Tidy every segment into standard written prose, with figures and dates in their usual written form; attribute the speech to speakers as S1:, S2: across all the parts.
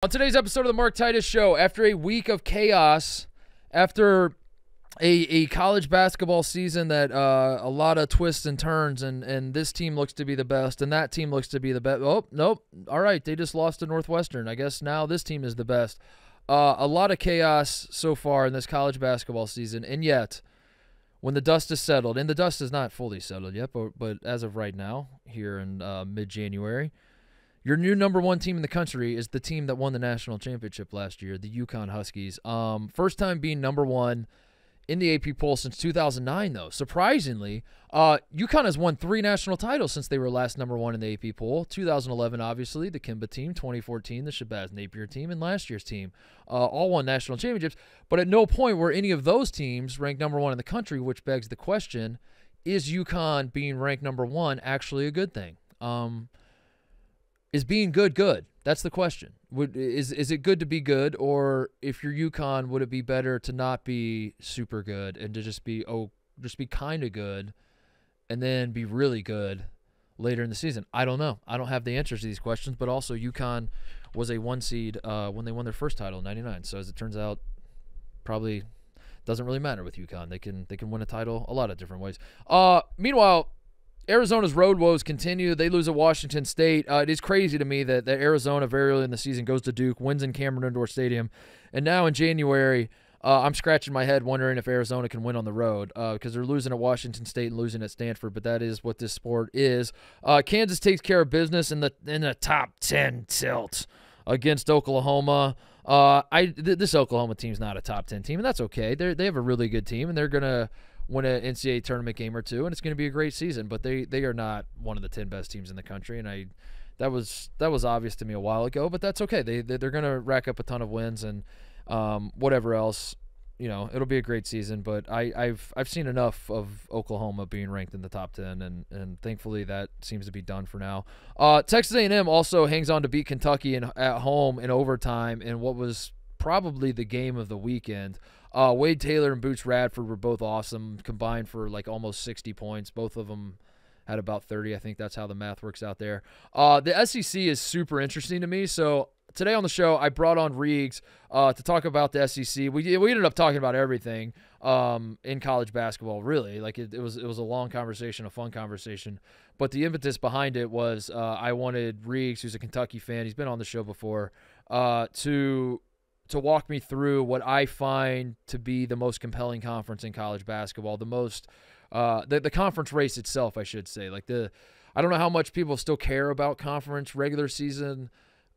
S1: On today's episode of the Mark Titus Show, after a week of chaos, after a college basketball season that a lot of twists and turns, and this team looks to be the best, and that team looks to be the best. Oh, nope. All right, they just lost to Northwestern. I guess now this team is the best. A lot of chaos so far in this college basketball season, and yet, when the dust is settled, and the dust is not fully settled yet, but as of right now, here in mid-January, your new number one team in the country is the team that won the national championship last year, the UConn Huskies. First time being number one in the AP poll since 2009, though. Surprisingly, UConn has won 3 national titles since they were last number one in the AP poll. 2011, obviously, the Kimba team. 2014, the Shabazz Napier team. And last year's team all won national championships. But at no point were any of those teams ranked number one in the country, which begs the question, is UConn being ranked number one actually a good thing? Is being good good? That's the question. Is it good to be good, or if you're UConn, would it be better to not be super good and to just be kind of good, and then be really good later in the season? I don't know. I don't have the answers to these questions. But also, UConn was a 1 seed when they won their first title in '99. So as it turns out, probably doesn't really matter with UConn. They can win a title a lot of different ways. Meanwhile, Arizona's road woes continue. They lose at Washington State. It is crazy to me that Arizona very early in the season goes to Duke, wins in Cameron Indoor Stadium, and now in January, I'm scratching my head wondering if Arizona can win on the road because they're losing at Washington State and losing at Stanford, but that is what this sport is. Kansas takes care of business in the top 10 tilt against Oklahoma. This Oklahoma team's not a top 10 team, and that's okay. They have a really good team, and they're going to win an NCAA tournament game or two, and it's going to be a great season. But they are not one of the 10 best teams in the country, and that was obvious to me a while ago. But that's okay. They're going to rack up a ton of wins and whatever else. It'll be a great season. But I've seen enough of Oklahoma being ranked in the top 10, and thankfully that seems to be done for now. Texas A&M also hangs on to beat Kentucky at home in overtime in what was probably the game of the weekend. Wade Taylor and Boots Radford were both awesome, combined for like almost 60 points. Both of them had about 30. I think that's how the math works out there. The SEC is super interesting to me. So today on the show, I brought on Reags to talk about the SEC. We ended up talking about everything in college basketball, really. Like it was a long conversation, a fun conversation. But the impetus behind it was I wanted Reags, who's a Kentucky fan, he's been on the show before, to walk me through what I find to be the most compelling conference in college basketball, the most the conference race itself, I should say. I don't know how much people still care about conference regular season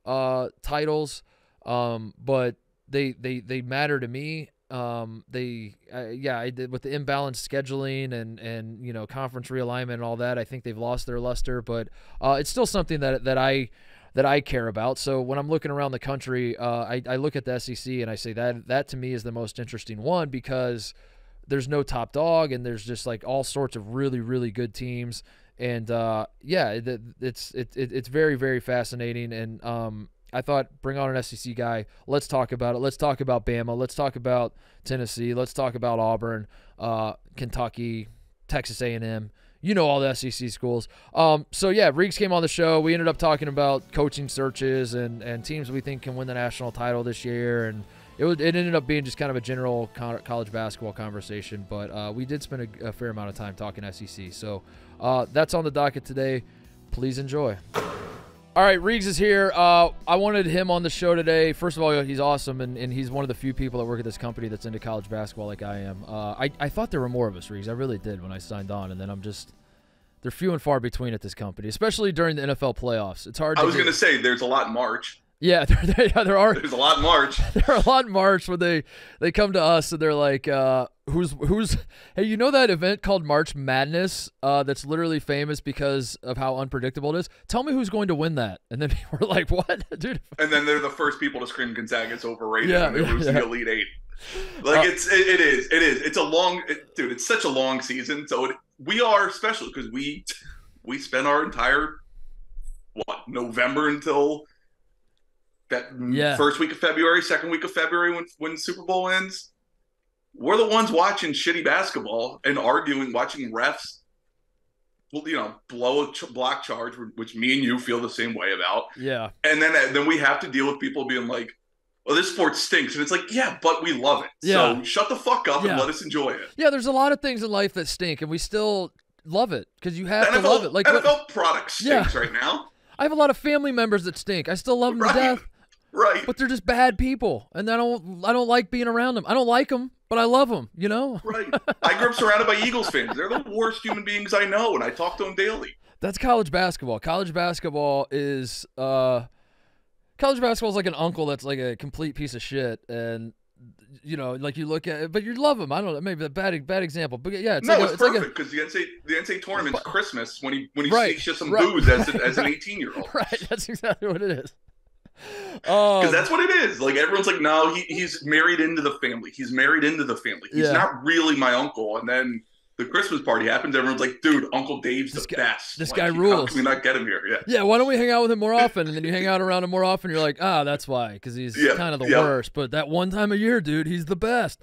S1: titles, but they matter to me. With the imbalanced scheduling and conference realignment and all that, I think they've lost their luster, but it's still something that I care about. So when I'm looking around the country, I look at the SEC and I say that to me is the most interesting one because there's no top dog and there's just like all sorts of really, really good teams. And it's very, very fascinating. And I thought bring on an SEC guy. Let's talk about it. Let's talk about Bama. Let's talk about Tennessee. Let's talk about Auburn, Kentucky, Texas A&M. All the SEC schools. Reags came on the show. We ended up talking about coaching searches and teams we think can win the national title this year. And it ended up being just kind of a general college basketball conversation. But we did spend a fair amount of time talking SEC. So that's on the docket today. Please enjoy. All right, Reags is here. I wanted him on the show today. First of all, he's awesome, and he's one of the few people that work at this company that's into college basketball like I am. I thought there were more of us, Reags. I really did when I signed on, and then they're few and far between at this company, especially during the NFL playoffs. It's hard. I was
S2: going to say there's a lot in March.
S1: Yeah, there are.
S2: There's a lot in March.
S1: There are a lot in March when they come to us and they're like, who's hey, that event called March Madness that's literally famous because of how unpredictable it is? Tell me who's going to win that. And then we're like, what? Dude.
S2: And then they're the first people to scream Gonzaga's overrated and they lose the Elite Eight. Like it is. It's a long dude, it's such a long season. So we are special because we spend our entire November until that first week of February, second week of February when Super Bowl ends. We're the ones watching shitty basketball and watching refs blow a block charge, which me and you feel the same way about.
S1: Yeah.
S2: And then we have to deal with people being like, well, this sport stinks. And it's like, yeah, but we love it.
S1: Yeah.
S2: So shut the fuck up and let us enjoy it.
S1: Yeah, there's a lot of things in life that stink, and we still love it because you have to love it. Like
S2: NFL product stinks right now.
S1: I have a lot of family members that stink. I still love them to death.
S2: Right.
S1: But they're just bad people, and I don't like being around them. I don't like them, but I love them, you know?
S2: Right. I grew up surrounded by Eagles fans. They're the worst human beings I know, and I talk to them daily.
S1: That's college basketball. College basketball is like an uncle that's like a complete piece of shit, and like you look at it, but you love him. I don't know, maybe a bad example, but yeah, it's
S2: perfect because the NCAA tournament's Christmas when he sneaks you some booze as an 18-year-old.
S1: Right, that's exactly what it is.
S2: Because that's what it is. Like everyone's like, no, he's married into the family. He's married into the family. He's not really my uncle. And then the Christmas party happens. Everyone's like, dude, Uncle Dave's the best.
S1: This guy rules.
S2: How can we not get him here? Yeah.
S1: Yeah. Why don't we hang out with him more often? And then you hang out around him more often. You're like, that's why, because he's kind of the worst. But that one time a year, dude, he's the best.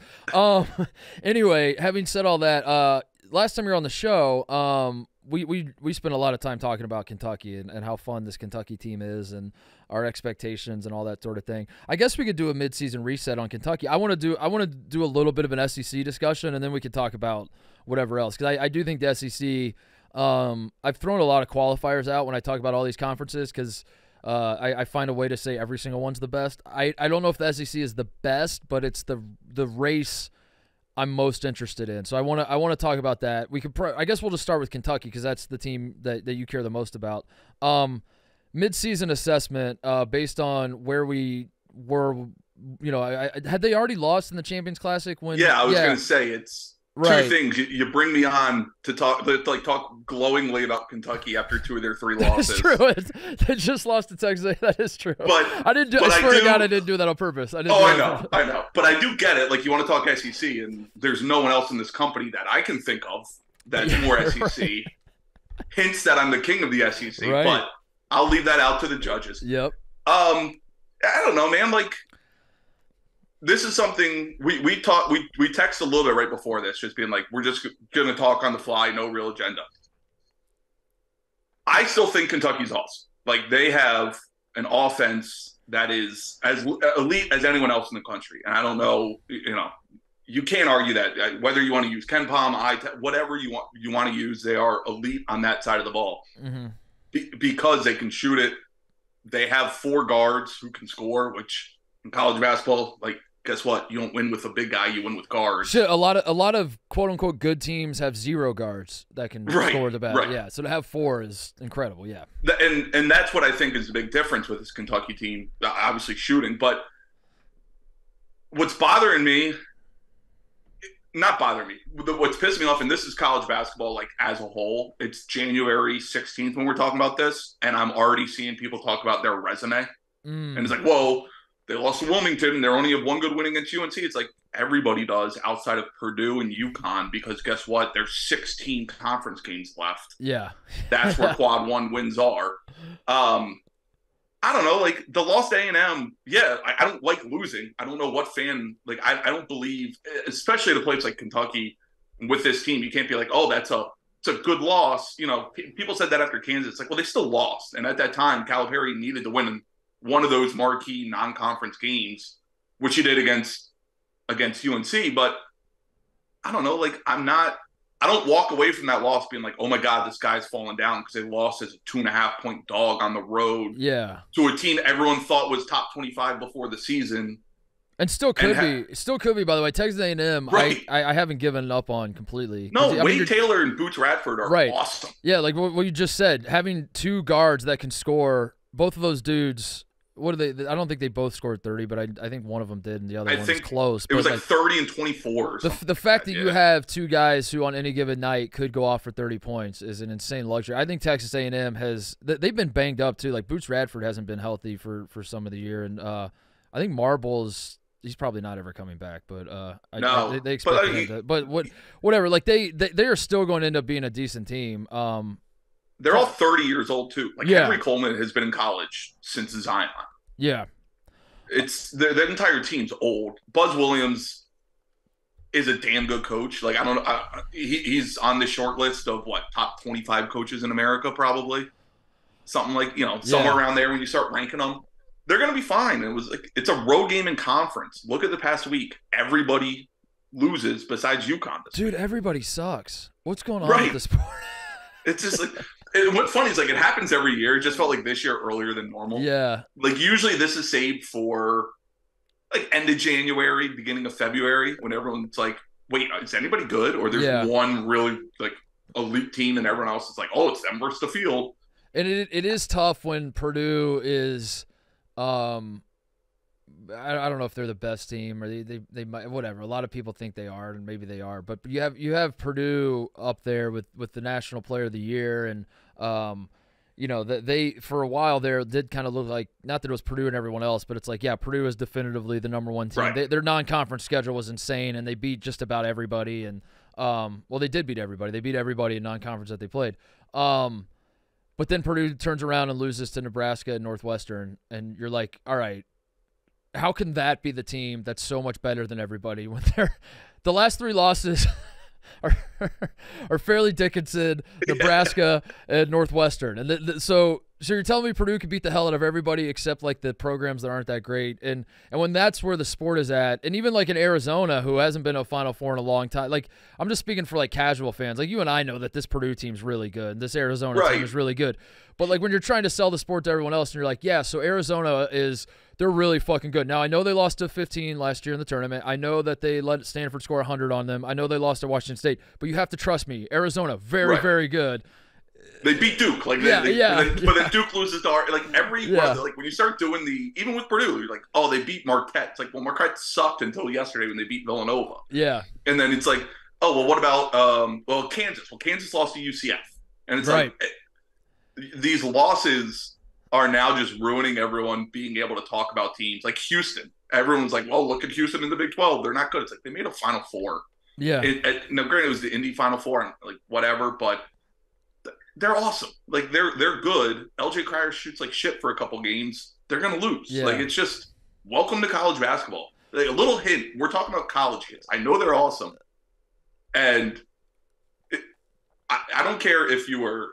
S1: Anyway, having said all that, last time you were on the show, we spent a lot of time talking about Kentucky and how fun this Kentucky team is and our expectations and all that sort of thing. I guess we could do a midseason reset on Kentucky. I want to do a little bit of an SEC discussion, and then we could talk about whatever else, because I do think the SEC. I've thrown a lot of qualifiers out when I talk about all these conferences because I find a way to say every single one's the best. I don't know if the SEC is the best, but it's the race I'm most interested in. So I want to talk about that. We could I guess we'll just start with Kentucky because that's the team that you care the most about. Mid-season assessment based on where we were. Had they already lost in the Champions Classic when?
S2: Yeah, I was going to say it's two things. You bring me on to talk glowingly about Kentucky after 2 of their 3 losses.
S1: That's true. They just lost to Texas. That is true.
S2: But
S1: I didn't do. I swear to God, I didn't do that on purpose. I
S2: know. But I do get it. Like you want to talk SEC, and there's no one else in this company that I can think of that's more SEC. Right. Hints that I'm the king of the SEC, but I'll leave that out to the judges.
S1: Yep.
S2: I don't know, man. Like. This is something we texted a little bit right before this, just being like, we're just going to talk on the fly, no real agenda. I still think Kentucky's awesome. Like, they have an offense that is as elite as anyone else in the country. And I don't know, you can't argue that. Whether you want to use Ken Palm, whatever you want to use, they are elite on that side of the ball. Mm-hmm. Because they can shoot it. They have 4 guards who can score, which in college basketball, like, guess what? You don't win with a big guy. You win with guards.
S1: Shit, a lot of quote unquote good teams have 0 guards that can score the ball. Right. Yeah, so to have 4 is incredible. Yeah,
S2: and that's what I think is the big difference with this Kentucky team. Obviously shooting, but what's bothering me, not bothering me. What's pissing me off, and this is college basketball like as a whole. It's January 16th when we're talking about this, and I'm already seeing people talk about their resume, and it's like, whoa. They lost to Wilmington, and they only have 1 good win against UNC. It's like everybody does outside of Purdue and UConn because guess what? There's 16 conference games left.
S1: Yeah.
S2: That's where quad 1 wins are. I don't know. Like, the loss to A&M, I don't like losing. I don't know what fan – like, I don't believe – especially at a place like Kentucky with this team, you can't be like, oh, it's a good loss. People said that after Kansas. It's like, well, they still lost. And at that time, Calipari needed to win one of those marquee non-conference games, which he did against UNC. But I don't know, like I don't walk away from that loss being like, oh my God, this guy's falling down because they lost as a 2.5-point dog on the road.
S1: Yeah.
S2: To a team everyone thought was top 25 before the season.
S1: And still could be, by the way. Texas A&M, right. I haven't given up on completely.
S2: No, Wade Taylor and Boots Radford are awesome.
S1: Yeah, like what you just said, having 2 guards that can score, both of those dudes. What are they? I don't think they both scored 30, but I think one of them did, and the other one was close.
S2: It was like 30 and 24.
S1: The fact that you have 2 guys who on any given night could go off for 30 points is an insane luxury. I think Texas A&M they've been banged up too. Like Boots Radford hasn't been healthy for some of the year, and I think Marbles. He's probably not ever coming back, but they expect him to. But whatever. Like they are still going to end up being a decent team.
S2: They're all 30 years old too. Like Henry Coleman has been in college since Zion.
S1: Yeah,
S2: it's the entire team's old. Buzz Williams, is a damn good coach. Like, I don't know. He's on the short list of what, top 25 coaches in America, probably. Something like, somewhere around there when you start ranking them. They're going to be fine. It's a road game in conference. Look at the past week. Everybody loses besides UConn.
S1: Dude, everybody sucks. What's going on with the sport?
S2: It's just like, and what's funny is like it happens every year. It just felt like this year earlier than normal.
S1: Yeah.
S2: Like usually this is saved for like end of January, beginning of February, when everyone's like, wait, is anybody good? Or there's one really like elite team and everyone else is like, oh, it's them versus the field.
S1: And it is tough when Purdue is I don't know if they're the best team or they might, whatever. A lot of people think they are, and maybe they are. But you have Purdue up there with the National Player of the Year, and they for a while there did kind of look like, not that it was Purdue and everyone else, but it's like, yeah, Purdue is definitively the number one team.
S2: Right.
S1: Their non-conference schedule was insane, and they beat just about everybody. And well, they did beat everybody. They beat everybody in non-conference that they played. But then Purdue turns around and loses to Nebraska and Northwestern, and you're like, all right, how can that be the team that's so much better than everybody when the last three losses are Fairleigh Dickinson, Nebraska, and Northwestern? And so you're telling me Purdue could beat the hell out of everybody except like the programs that aren't that great, and when that's where the sport is at, and even like in Arizona, who hasn't been to a Final Four in a long time, like I'm just speaking for like casual fans, like you and I know that this Purdue team's really good, and this Arizona team is really good, but like when you're trying to sell the sport to everyone else, and you're like, yeah, so Arizona they're really fucking good. Now I know they lost to 15 last year in the tournament. I know that they let Stanford score 100 on them. I know they lost to Washington State, but you have to trust me, Arizona, very good.
S2: They beat Duke, but then Duke loses to like when you start doing even with Purdue, you're like, oh, they beat Marquette. It's like, well, Marquette sucked until yesterday when they beat Villanova.
S1: Yeah,
S2: and then it's like, oh, well, what about Kansas? Well, Kansas lost to UCF, and it's like these losses are now just ruining everyone being able to talk about teams like Houston. Everyone's like, well, look at Houston in the Big 12. They're not good. It's like they made a Final Four.
S1: Yeah.
S2: Now, granted, it was the Indy Final Four and like whatever, but they're awesome. Like they're good. LJ Cryer shoots like shit for a couple games. They're gonna lose.
S1: Yeah.
S2: Like it's just welcome to college basketball. Like a little hint. We're talking about college kids. I know they're awesome, and I don't care if you were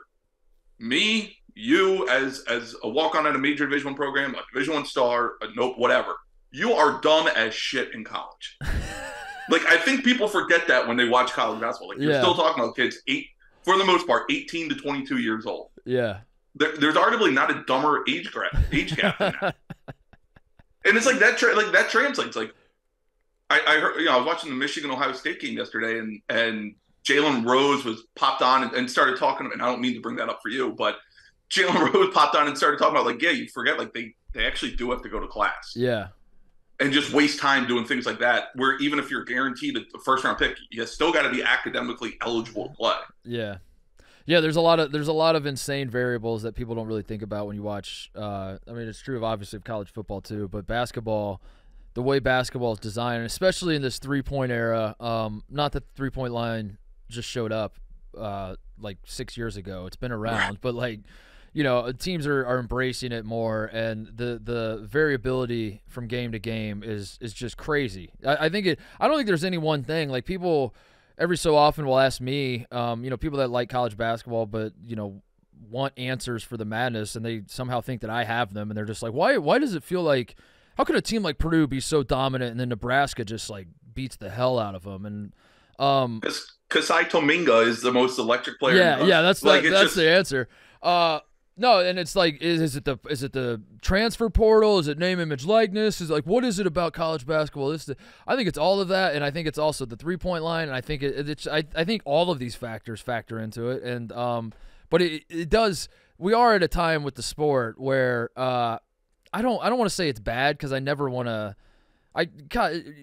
S2: me, you as a walk-on at a major Division I program, a Division I star, whatever. You are dumb as shit in college. Like I think people forget that when they watch college basketball. Like you're still talking about kids for the most part, 18 to 22 years old.
S1: Yeah.
S2: There's arguably not a dumber age gap than that. And it's like that translates. Like I heard, I was watching the Michigan-Ohio State game yesterday, and Jalen Rose was popped on and started talking, and I don't mean to bring that up for you, but Jalen Rose popped on and started talking about like, yeah, you forget like they actually do have to go to class.
S1: Yeah.
S2: And just waste time doing things like that, where even if you're guaranteed a first-round pick, you still got to be academically eligible to play.
S1: Yeah, yeah. There's a lot of insane variables that people don't really think about when you watch. I mean, it's true of obviously of college football too, but basketball, the way basketball is designed, especially in this 3-point era. Not that the 3-point line just showed up like 6 years ago. It's been around, but like. Teams are embracing it more, and the variability from game to game is just crazy. I don't think there's any one thing. Like people every so often will ask me, people that like college basketball, but want answers for the madness, and they somehow think that I have them, and they're just like, why does it feel like, how could a team like Purdue be so dominant, and then Nebraska just like beats the hell out of them? And
S2: because Kasai Tominga is the most electric player.
S1: Yeah, that's the answer. No, and it's like, is it the transfer portal? Is it name, image, likeness? Is it like, what is it about college basketball? I think it's all of that, and I think it's also the 3-point line, and I think I think all of these factors factor into it, and but it does. We are at a time with the sport where I don't want to say it's bad, because I never want to.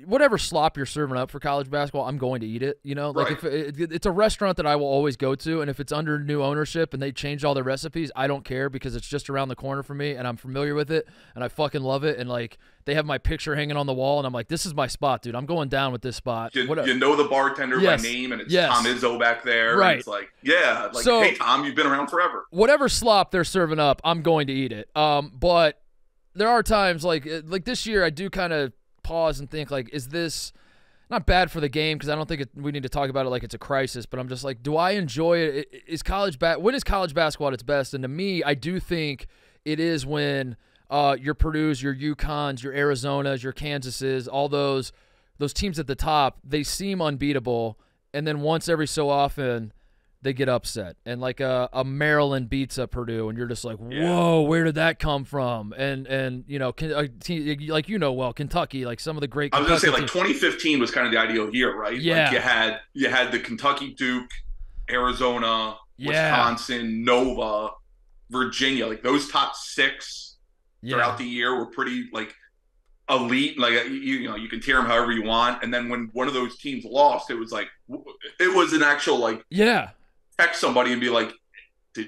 S1: Whatever slop you're serving up for college basketball, I'm going to eat it. Like if it's a restaurant that I will always go to, and if it's under new ownership and they changed all their recipes, I don't care, because it's just around the corner for me, and I'm familiar with it, and I fucking love it. And like they have my picture hanging on the wall, and I'm like, this is my spot, dude. I'm going down with this spot.
S2: You know the bartender by name, and it's Tom Izzo back there.
S1: Right.
S2: And it's like, yeah, like, so, hey Tom, you've been around forever.
S1: Whatever slop they're serving up, I'm going to eat it. But there are times like this year, I do kind of pause and think like, is this not bad for the game because I don't think we need to talk about it like it's a crisis, but I'm just like, do I enjoy it? When is college basketball at its best? And to me, I do think it is when your Purdue's, your UConns, your Arizonas, your Kansases, all those teams at the top, they seem unbeatable, and then once every so often they get upset, and like a Maryland beats up Purdue, and you're just like, whoa, where did that come from? And you know, like Kentucky, like some of the great.
S2: I was gonna say, like 2015 was kind of the ideal year, right?
S1: Yeah,
S2: like you had the Kentucky, Duke, Arizona, Wisconsin, Nova, Virginia, like those top 6 throughout the year were pretty like elite. Like you know, you can tear them however you want, and then when one of those teams lost, it was like it was an actual like text somebody and be like,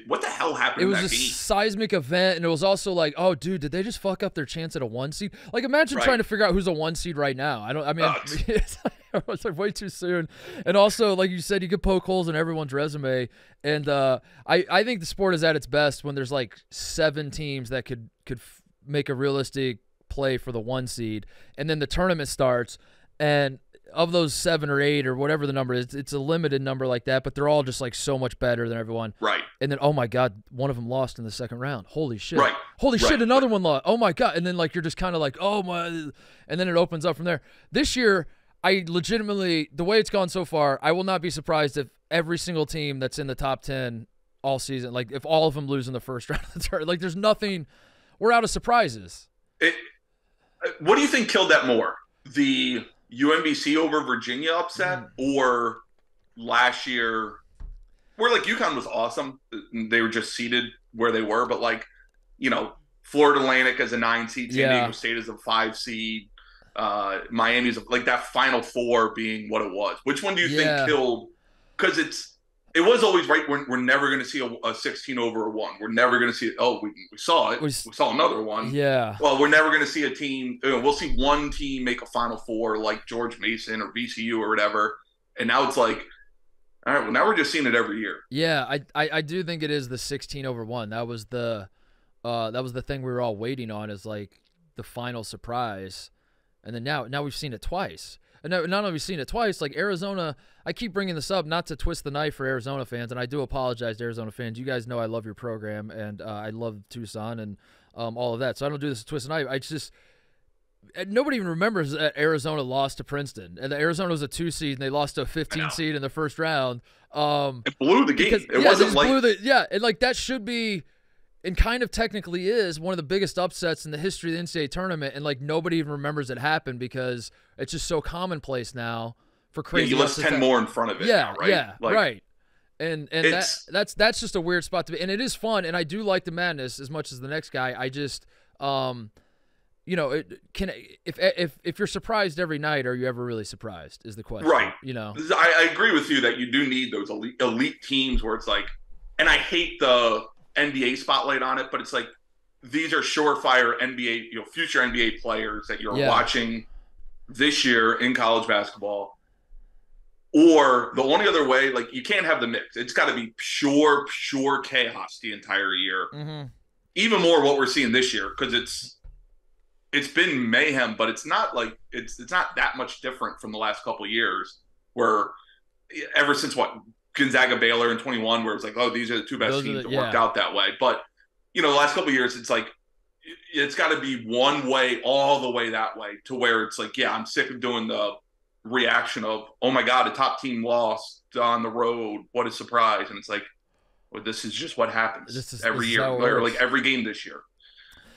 S2: what the hell happened?
S1: It was a seismic event, and it was also like, oh, dude, did they just fuck up their chance at a 1 seed? Like, imagine trying to figure out who's a 1 seed right now. It's like way too soon. And also, like you said, you could poke holes in everyone's resume. And I think the sport is at its best when there's like 7 teams that could make a realistic play for the 1 seed, and then the tournament starts, and of those 7 or 8 or whatever the number is, it's a limited number like that, but they're all just like so much better than everyone.
S2: Right.
S1: And then, oh my God, one of them lost in the second round. Holy shit. Right. Holy shit, another one lost. Oh my God. And then like you're just kind of like, oh my, and then it opens up from there. This year, I legitimately, the way it's gone so far, I will not be surprised if every single team that's in the top 10 all season, like if all of them lose in the first round of the tournament, like there's nothing, we're out of surprises.
S2: What do you think killed that more? The UMBC over Virginia upset, or last year where like UConn was awesome, they were just seated where they were, but like, you know, Florida Atlantic as a 9 seed, San Diego State as a 5 seed, Miami's like that Final Four being what it was. Which one do you think killed? Because it was always right. We're never going to see a 16 over a 1. We're never going to see it. Oh, we saw it. We saw another one.
S1: Yeah.
S2: Well, we're never going to see a team. We'll see one team make a Final Four like George Mason or VCU or whatever. And now it's like, all right, well, now we're just seeing it every year.
S1: Yeah, I do think it is the 16 over 1. That was the thing we were all waiting on, is like the final surprise. And then now we've seen it twice. And not only have we seen it twice, like Arizona, I keep bringing this up not to twist the knife for Arizona fans, and I do apologize to Arizona fans. You guys know I love your program, and I love Tucson and all of that. So I don't do this to twist the knife. I just nobody even remembers that Arizona lost to Princeton, and Arizona was a 2 seed, and they lost to a 15 seed in the first round.
S2: It blew the game. It wasn't like
S1: and like that should be. And kind of technically is one of the biggest upsets in the history of the NCAA tournament, and like nobody even remembers it happened because it's just so commonplace now for crazy.
S2: You list 10 more in front of it.
S1: Yeah,
S2: now, right?
S1: Yeah,
S2: like,
S1: right. And that's just a weird spot to be, and it is fun, and I do like the madness as much as the next guy. I just, you know, if you're surprised every night, are you ever really surprised? Is the question,
S2: right?
S1: You know,
S2: I agree with you that you do need those elite teams where it's like, and I hate the NBA spotlight on it, but it's like these are surefire NBA, future NBA players that you're watching this year in college basketball. Or the only other way, like you can't have the mix. It's got to be pure chaos the entire year. Mm-hmm. Even more what we're seeing this year, because it's been mayhem, but it's not like it's not that much different from the last couple of years, where ever since Gonzaga Baylor in 21, where it's like, oh, these are the 2 best teams that worked out that way. But, the last couple of years, it's like, it's got to be one way all the way that way, to where it's like, yeah, I'm sick of doing the reaction of, oh my God, a top team lost on the road. What a surprise. And it's like, well, this is just what happens every year, or like every game this year.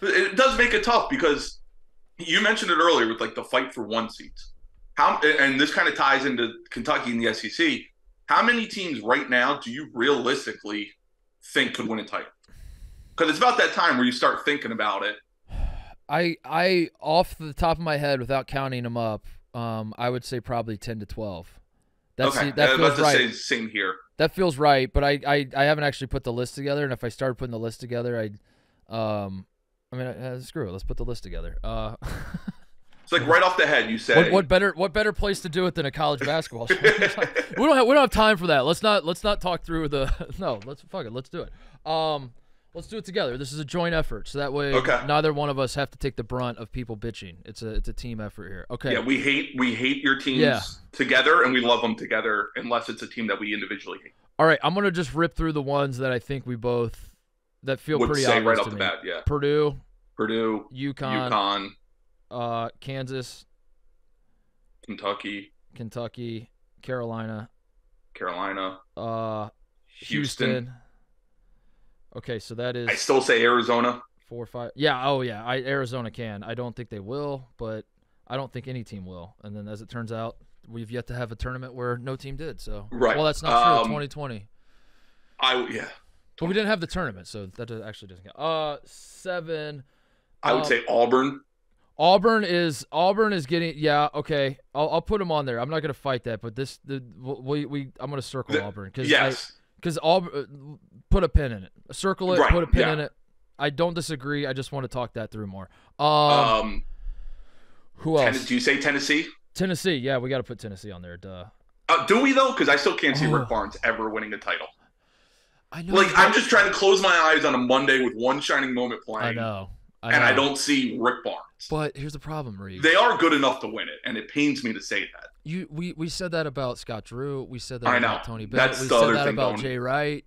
S2: It does make it tough, because you mentioned it earlier with like the fight for 1 seeds. And this kind of ties into Kentucky and the SEC. How many teams right now do you realistically think could win a title? Because it's about that time where you start thinking about it.
S1: I off the top of my head, without counting them up, I would say probably 10 to 12. That feels right.
S2: Say same here.
S1: That feels right, but I haven't actually put the list together. And if I started putting the list together, screw it. Let's put the list together.
S2: It's like right off the head, you say.
S1: What better place to do it than a college basketball show? we don't have time for that. Let's not talk through the. No, let's do it. Let's do it together. This is a joint effort, so that way neither one of us have to take the brunt of people bitching. It's a team effort here. Okay.
S2: Yeah, we hate your teams together, and we love them together, unless it's a team that we individually hate.
S1: All right, I'm gonna just rip through the ones that I think we both feel pretty obvious
S2: right off
S1: to
S2: the
S1: me.
S2: bat. Yeah.
S1: Purdue,
S2: UConn,
S1: Kansas,
S2: Kentucky,
S1: Carolina,
S2: Houston.
S1: Okay, so that is.
S2: I still say Arizona.
S1: 4 or 5. Yeah. Oh yeah. Arizona can. I don't think they will, but I don't think any team will. And then as it turns out, we've yet to have a tournament where no team did. So well, that's not true. 2020. But we didn't have the tournament, so that actually doesn't count. 7.
S2: I would say Auburn.
S1: Auburn is getting okay. I'll put them on there. I'm not gonna fight that, but I'm gonna circle Auburn because Auburn put a pin in it. Circle it. Put a pin in it. I don't disagree. I just want to talk that through more. Who else?
S2: Do you say Tennessee?
S1: Tennessee. Yeah, we got to put Tennessee on there. Duh.
S2: Do we though? Because I still can't see Rick Barnes ever winning a title.
S1: I know.
S2: I'm just trying to close my eyes on a Monday with one shining moment playing.
S1: I know.
S2: I don't see Rick Barnes.
S1: But here's the problem, Reags.
S2: They are good enough to win it, and it pains me to say that.
S1: We said that about Scott Drew. We said that about Tony Bennett.
S2: We
S1: said that about Jay Wright.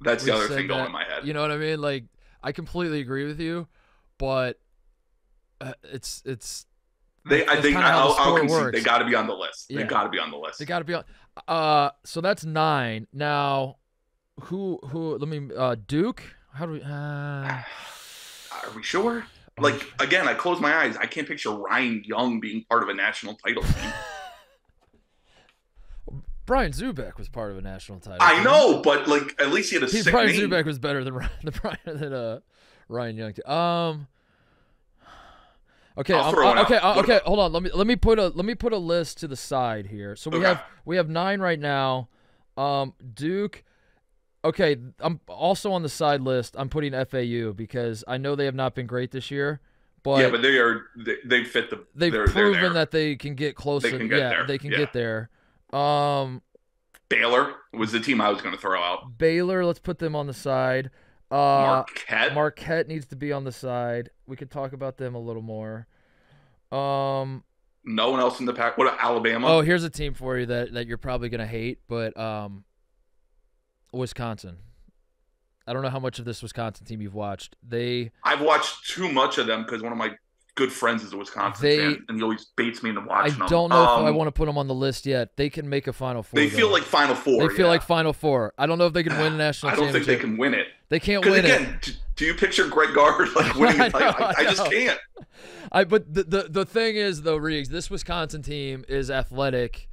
S2: That's the other thing going in my head.
S1: You know what I mean? Like, I completely agree with you, but it's.
S2: I'll concede. They got to be on the list.
S1: Yeah.
S2: They got to be on the list.
S1: They got to be on. So that's 9 now. Who? Let me. Duke. How do we?
S2: Are we sure? Again, I close my eyes. I can't picture Ryan Young being part of a national title team.
S1: Brian Zubek was part of a national title.
S2: I know, but at least he had a sick
S1: Brian
S2: name.
S1: Zubek was better than Ryan Young. Okay. Okay. Hold on. Let me put a list to the side here. So we have 9 right now. Duke. Okay, I'm also on the side list. I'm putting FAU because I know they have not been great this year, but
S2: but they fit the.
S1: They've proven that they can get closer.
S2: They can get there.
S1: They can get there.
S2: Baylor was the team I was going to throw out.
S1: Baylor, let's put them on the side. Marquette needs to be on the side. We could talk about them a little more.
S2: No one else in the pack. What about Alabama?
S1: Oh, here's a team for you that you're probably going to hate, but Wisconsin. I don't know how much of this Wisconsin team you've watched.
S2: I've watched too much of them because one of my good friends is a Wisconsin fan, and he always baits me into watching them.
S1: I don't know if I want to put them on the list yet. They can make a Final Four.
S2: They feel like Final Four.
S1: They feel like Final Four. I don't know if they can win a national championship.
S2: I don't think they can win it.
S1: They can't win
S2: again, do you picture Greg Gard winning the title? I just can't.
S1: But the thing is, though, Reags, this Wisconsin team is athletic,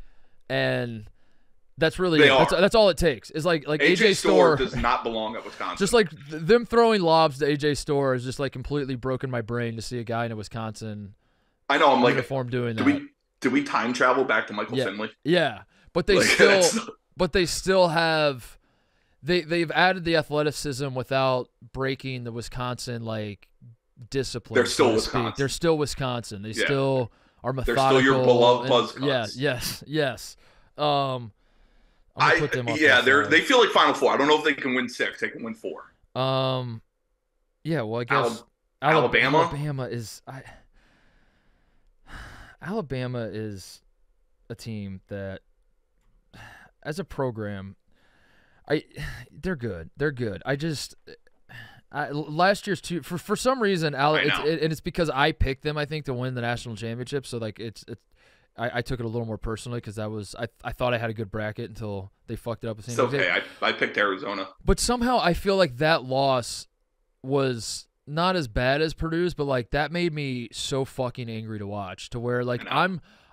S1: and that's really that's all it takes. Is like AJ Storr
S2: does not belong at Wisconsin.
S1: Just like them throwing lobs to AJ Storr is just completely broken my brain to see a guy in a Wisconsin.
S2: I know. I'm
S1: uniform doing that.
S2: Did we time travel back to Michael Finley?
S1: Yeah, but they still have. They've added the athleticism without breaking the Wisconsin discipline.
S2: They're still Wisconsin.
S1: They're still Wisconsin. They still are methodical.
S2: They're still your beloved Buzzcocks.
S1: Yes. I'm gonna put them on.
S2: Yeah, they feel like Final Four. I don't know if they can win 6. They can win 4.
S1: Yeah. Well, I guess
S2: Alabama.
S1: Alabama is a team that, as a program, they're good. They're good. Last year's for some reason, it's because I picked them, I think, to win the national championship. So I took it a little more personally because I thought I had a good bracket until they fucked it up.
S2: It's okay. I picked Arizona, but
S1: somehow I feel like that loss was not as bad as Purdue's, but that made me so fucking angry to watch. To where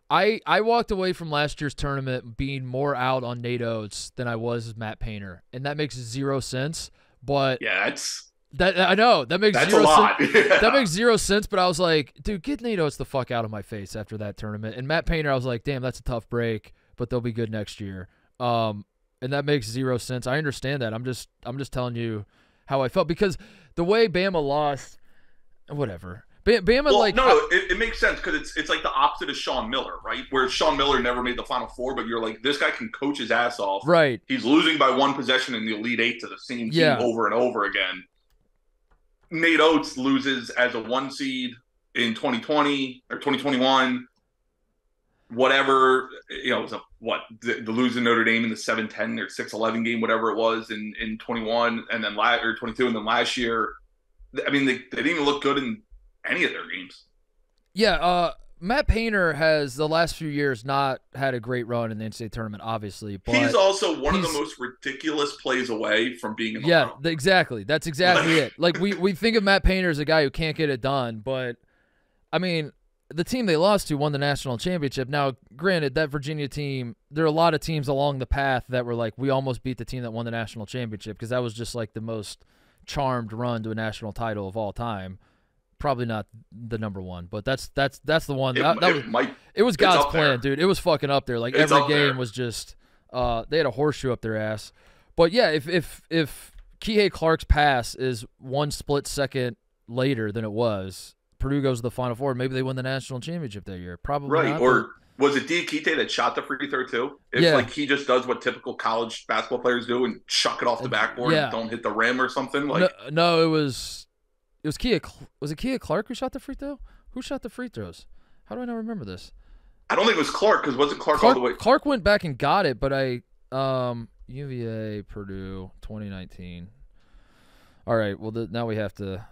S1: I walked away from last year's tournament being more out on Nate Oates than I was Matt Painter, and that makes 0 sense. But
S2: yeah,
S1: I know that makes
S2: that's
S1: 0
S2: a lot.
S1: sense. That makes 0 sense. But I was like, dude, get Nate Oates the fuck out of my face after that tournament. And Matt Painter, I was like, damn, that's a tough break, but they'll be good next year. And that makes 0 sense. I understand that. I'm just telling you how I felt because the way Bama lost, whatever. Bama
S2: it makes sense because it's like the opposite of Sean Miller, right? Where Sean Miller never made the Final Four, but you're like, this guy can coach his ass off.
S1: Right.
S2: He's losing by 1 possession in the Elite Eight to the same team over and over again. Nate Oates loses as a 1 seed in 2020 or 2021. Whatever, it was the losing Notre Dame in the 7-10 or 6-11 game, whatever it was in 21 and then or 22, and then last year, I mean, they didn't even look good in any of their games.
S1: Yeah, Matt Painter has the last few years not had a great run in the NCAA tournament, obviously. But
S2: he's also one of the most ridiculous plays away from being in the room.
S1: Exactly. That's exactly it. Like we think of Matt Painter as a guy who can't get it done, but I mean, the team they lost to won the national championship. Now, granted, that Virginia team, there are a lot of teams along the path that were like, we almost beat the team that won the national championship because that was just like the most charmed run to a national title of all time. Probably not the number one, but that's the one. It was God's plan, dude. It was fucking up there. Like every game was just they had a horseshoe up their ass. But yeah, if Kihei Clark's pass is 1 split second later than it was, Purdue goes to the Final Four. Maybe they win the national championship that year. Probably
S2: right.
S1: Not,
S2: or was it Diakite that shot the free throw too? It's like he just does what typical college basketball players do and chuck it off the backboard and don't hit the rim or something. Like
S1: no, it was Kihei. Was it Kihei Clark who shot the free throw? Who shot the free throws? How do I not remember this?
S2: I don't think it was Clark because wasn't Clark all the way?
S1: Clark went back and got it, but UVA Purdue 2019. All right, well now we have to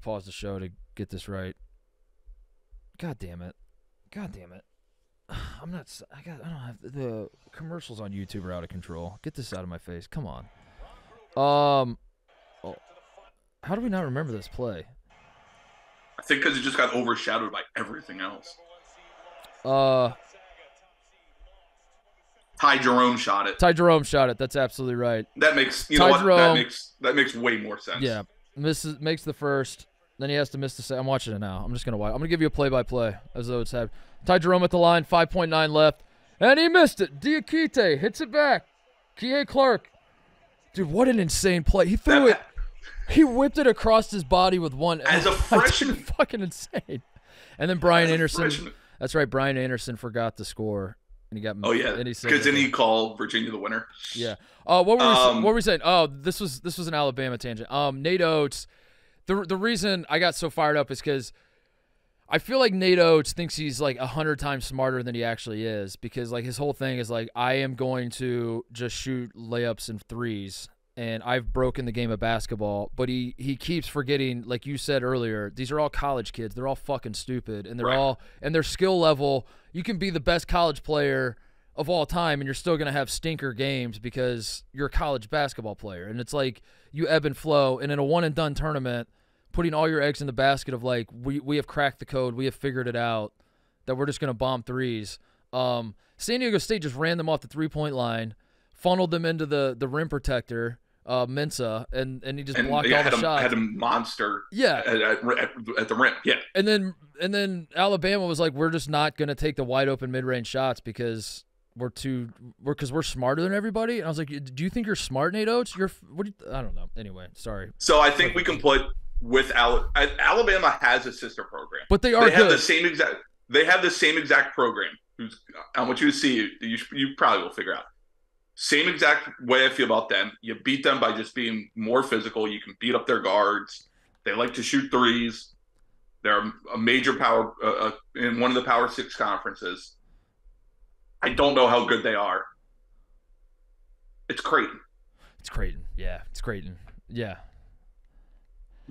S1: pause the show to get this right. God damn it. I don't have the commercials on YouTube are out of control. Get this out of my face. Come on. How do we not remember this play?
S2: I think because it just got overshadowed by everything else. Ty Jerome shot it.
S1: That's absolutely right.
S2: That makes that makes way more sense.
S1: Yeah, makes the first. Then he has to miss the second. I'm watching it now. I'm just gonna watch. I'm gonna give you a play-by-play as though it's happened. Ty Jerome at the line, 5.9 left, and he missed it. Diakite hits it back. Kihei Clark, dude, what an insane play! He threw it. He whipped it across his body with one.
S2: As a freshman,
S1: fucking insane. And then Brian Anderson. That's right. Brian Anderson forgot to score. And he got
S2: because then he called Virginia the winner.
S1: Yeah. What were we saying? Oh, this was an Alabama tangent. Nate Oates. The reason I got so fired up is because I feel like Nate Oates thinks he's like 100 times smarter than he actually is, because like his whole thing is like, I am going to just shoot layups and threes, and I've broken the game of basketball. But he keeps forgetting, like you said earlier, these are all college kids. They're all fucking stupid, and they're all, and their skill level, you can be the best college player of all time and you're still going to have stinker games because you're a college basketball player. And it's like you ebb and flow, and in a one and done tournament, putting all your eggs in the basket of like, we have cracked the code, we have figured it out, that we're just going to bomb threes. San Diego State just ran them off the three-point line, funneled them into the rim protector, Mensa, and he just blocked all the shots.
S2: Had a monster
S1: at
S2: the rim. Yeah.
S1: And then Alabama was like, we're just not going to take the wide open mid-range shots because we're smarter than everybody. And I was like, do you think you're smart, Nate Oates? I don't know. Anyway, sorry. So
S2: I think we can put with Alabama has a sister program,
S1: but they
S2: have the same exact. They have the same exact program. I want you to see. You probably will figure out. Same exact way I feel about them. You beat them by just being more physical. You can beat up their guards. They like to shoot threes. They're a major power in one of the Power 6 conferences. I don't know how good they are. It's Creighton.
S1: Yeah, it's Creighton. Yeah.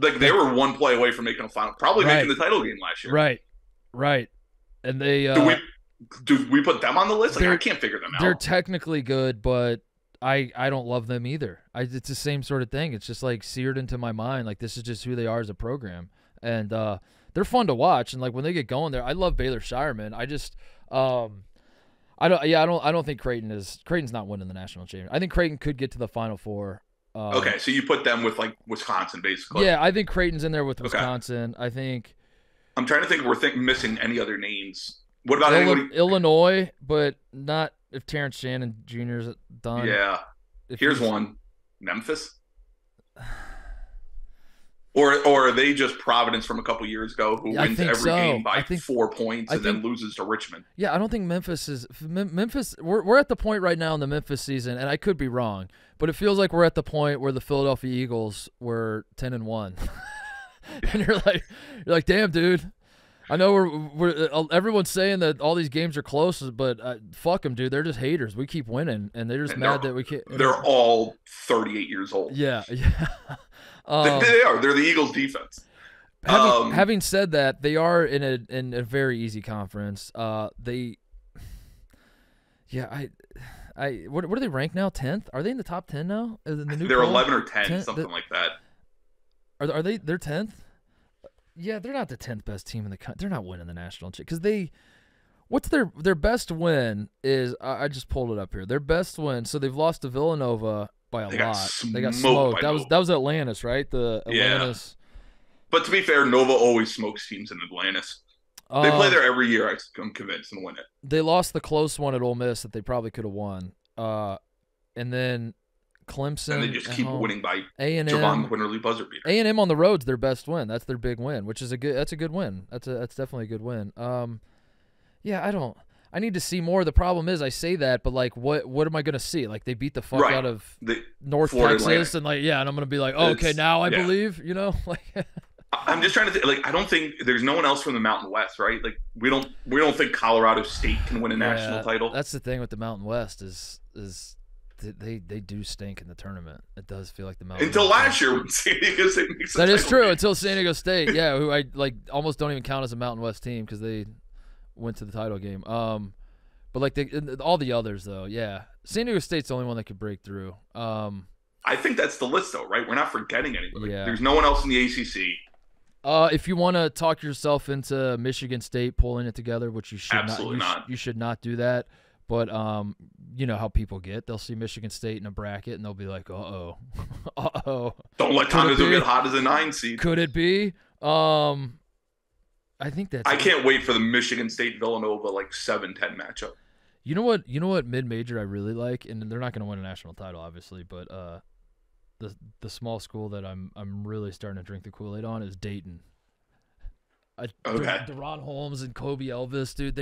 S2: Like they were one play away from making a final, probably making the title game last year. Right. And they do we put them on the list? Like, I can't figure them out.
S1: They're technically good, but I don't love them either. It's the same sort of thing. It's just like seared into my mind. Like this is just who they are as a program, and they're fun to watch. And like when they get going there, I love Baylor Shireman. I just I don't think Creighton's not winning the national championship. I think Creighton could get to the Final Four.
S2: Okay, so you put them with like Wisconsin, basically.
S1: Yeah, I think Creighton's in there with Wisconsin. I think.
S2: I'm trying to think if we're missing any other names. What about anybody?
S1: Illinois, but not if Terrence Shannon Jr.'s done.
S2: Yeah. Here's one. Memphis. Or are they just Providence from a couple years ago who wins every game by 4 points and then loses to Richmond?
S1: Yeah, I don't think Memphis is Memphis. We're at the point right now in the Memphis season, and I could be wrong, but it feels like we're at the point where the Philadelphia Eagles were 10-1, and you're like, damn, dude. I know we're everyone's saying that all these games are close, but fuck them, dude. They're just haters. We keep winning, and they're just mad that we can't.
S2: They're all 38 years old.
S1: Yeah.
S2: They are. They're the Eagles' defense.
S1: Having said that, they are in a very easy conference. What are they ranked now? 10th? Are they in the top 10 now?
S2: They're 11 or 10, something like that.
S1: Are they? They're 10th. Yeah, they're not the 10th best team in the country. They're not winning the national championship because what's their best win is I just pulled it up here. Their best win, so they've lost to Villanova by a lot. They got smoked. That was Atlantis, right? The Atlantis.
S2: Yeah. But to be fair, Nova always smokes teams in Atlantis. They play there every year, I'm convinced, and win it.
S1: They lost the close one at Ole Miss that they probably could have won. And then Clemson.
S2: And they just keep winning by
S1: A&M.
S2: Javon Quinterly buzzer beater.
S1: A&M on the road's their best win. That's their big win, which is a good win. That's definitely a good win. I need to see more. The problem is I say that, but like what am I going to see? Like they beat the fuck out of North Texas and and I'm going to be like, "Oh, okay, now I believe," like
S2: I'm just trying to think, like I don't think there's no one else from the Mountain West, right? Like we don't think Colorado State can win a national title.
S1: That's the thing with the Mountain West is they do stink in the tournament. It does feel like the Mountain
S2: until
S1: West
S2: last year when San Diego State makes
S1: that is true game. Until San Diego State, who I like almost don't even count as a Mountain West team because they went to the title game. But like all the others though, San Diego State's the only one that could break through.
S2: I think that's the list though, right? We're not forgetting anybody. Yeah. There's no one else in the ACC.
S1: If you want to talk yourself into Michigan State pulling it together, which you should
S2: absolutely not.
S1: You should not do that. But you know how people get. They'll see Michigan State in a bracket and they'll be like, uh-oh.
S2: Don't let Thomas get hot as a 9 seed.
S1: Could it be? I think that's.
S2: I can't wait for the Michigan State Villanova 7-10 matchup.
S1: You know what mid-major I really like, and they're not going to win a national title, obviously, but the small school that I'm really starting to drink the Kool-Aid on is Dayton. Deron Holmes and Kobe Elvis, dude.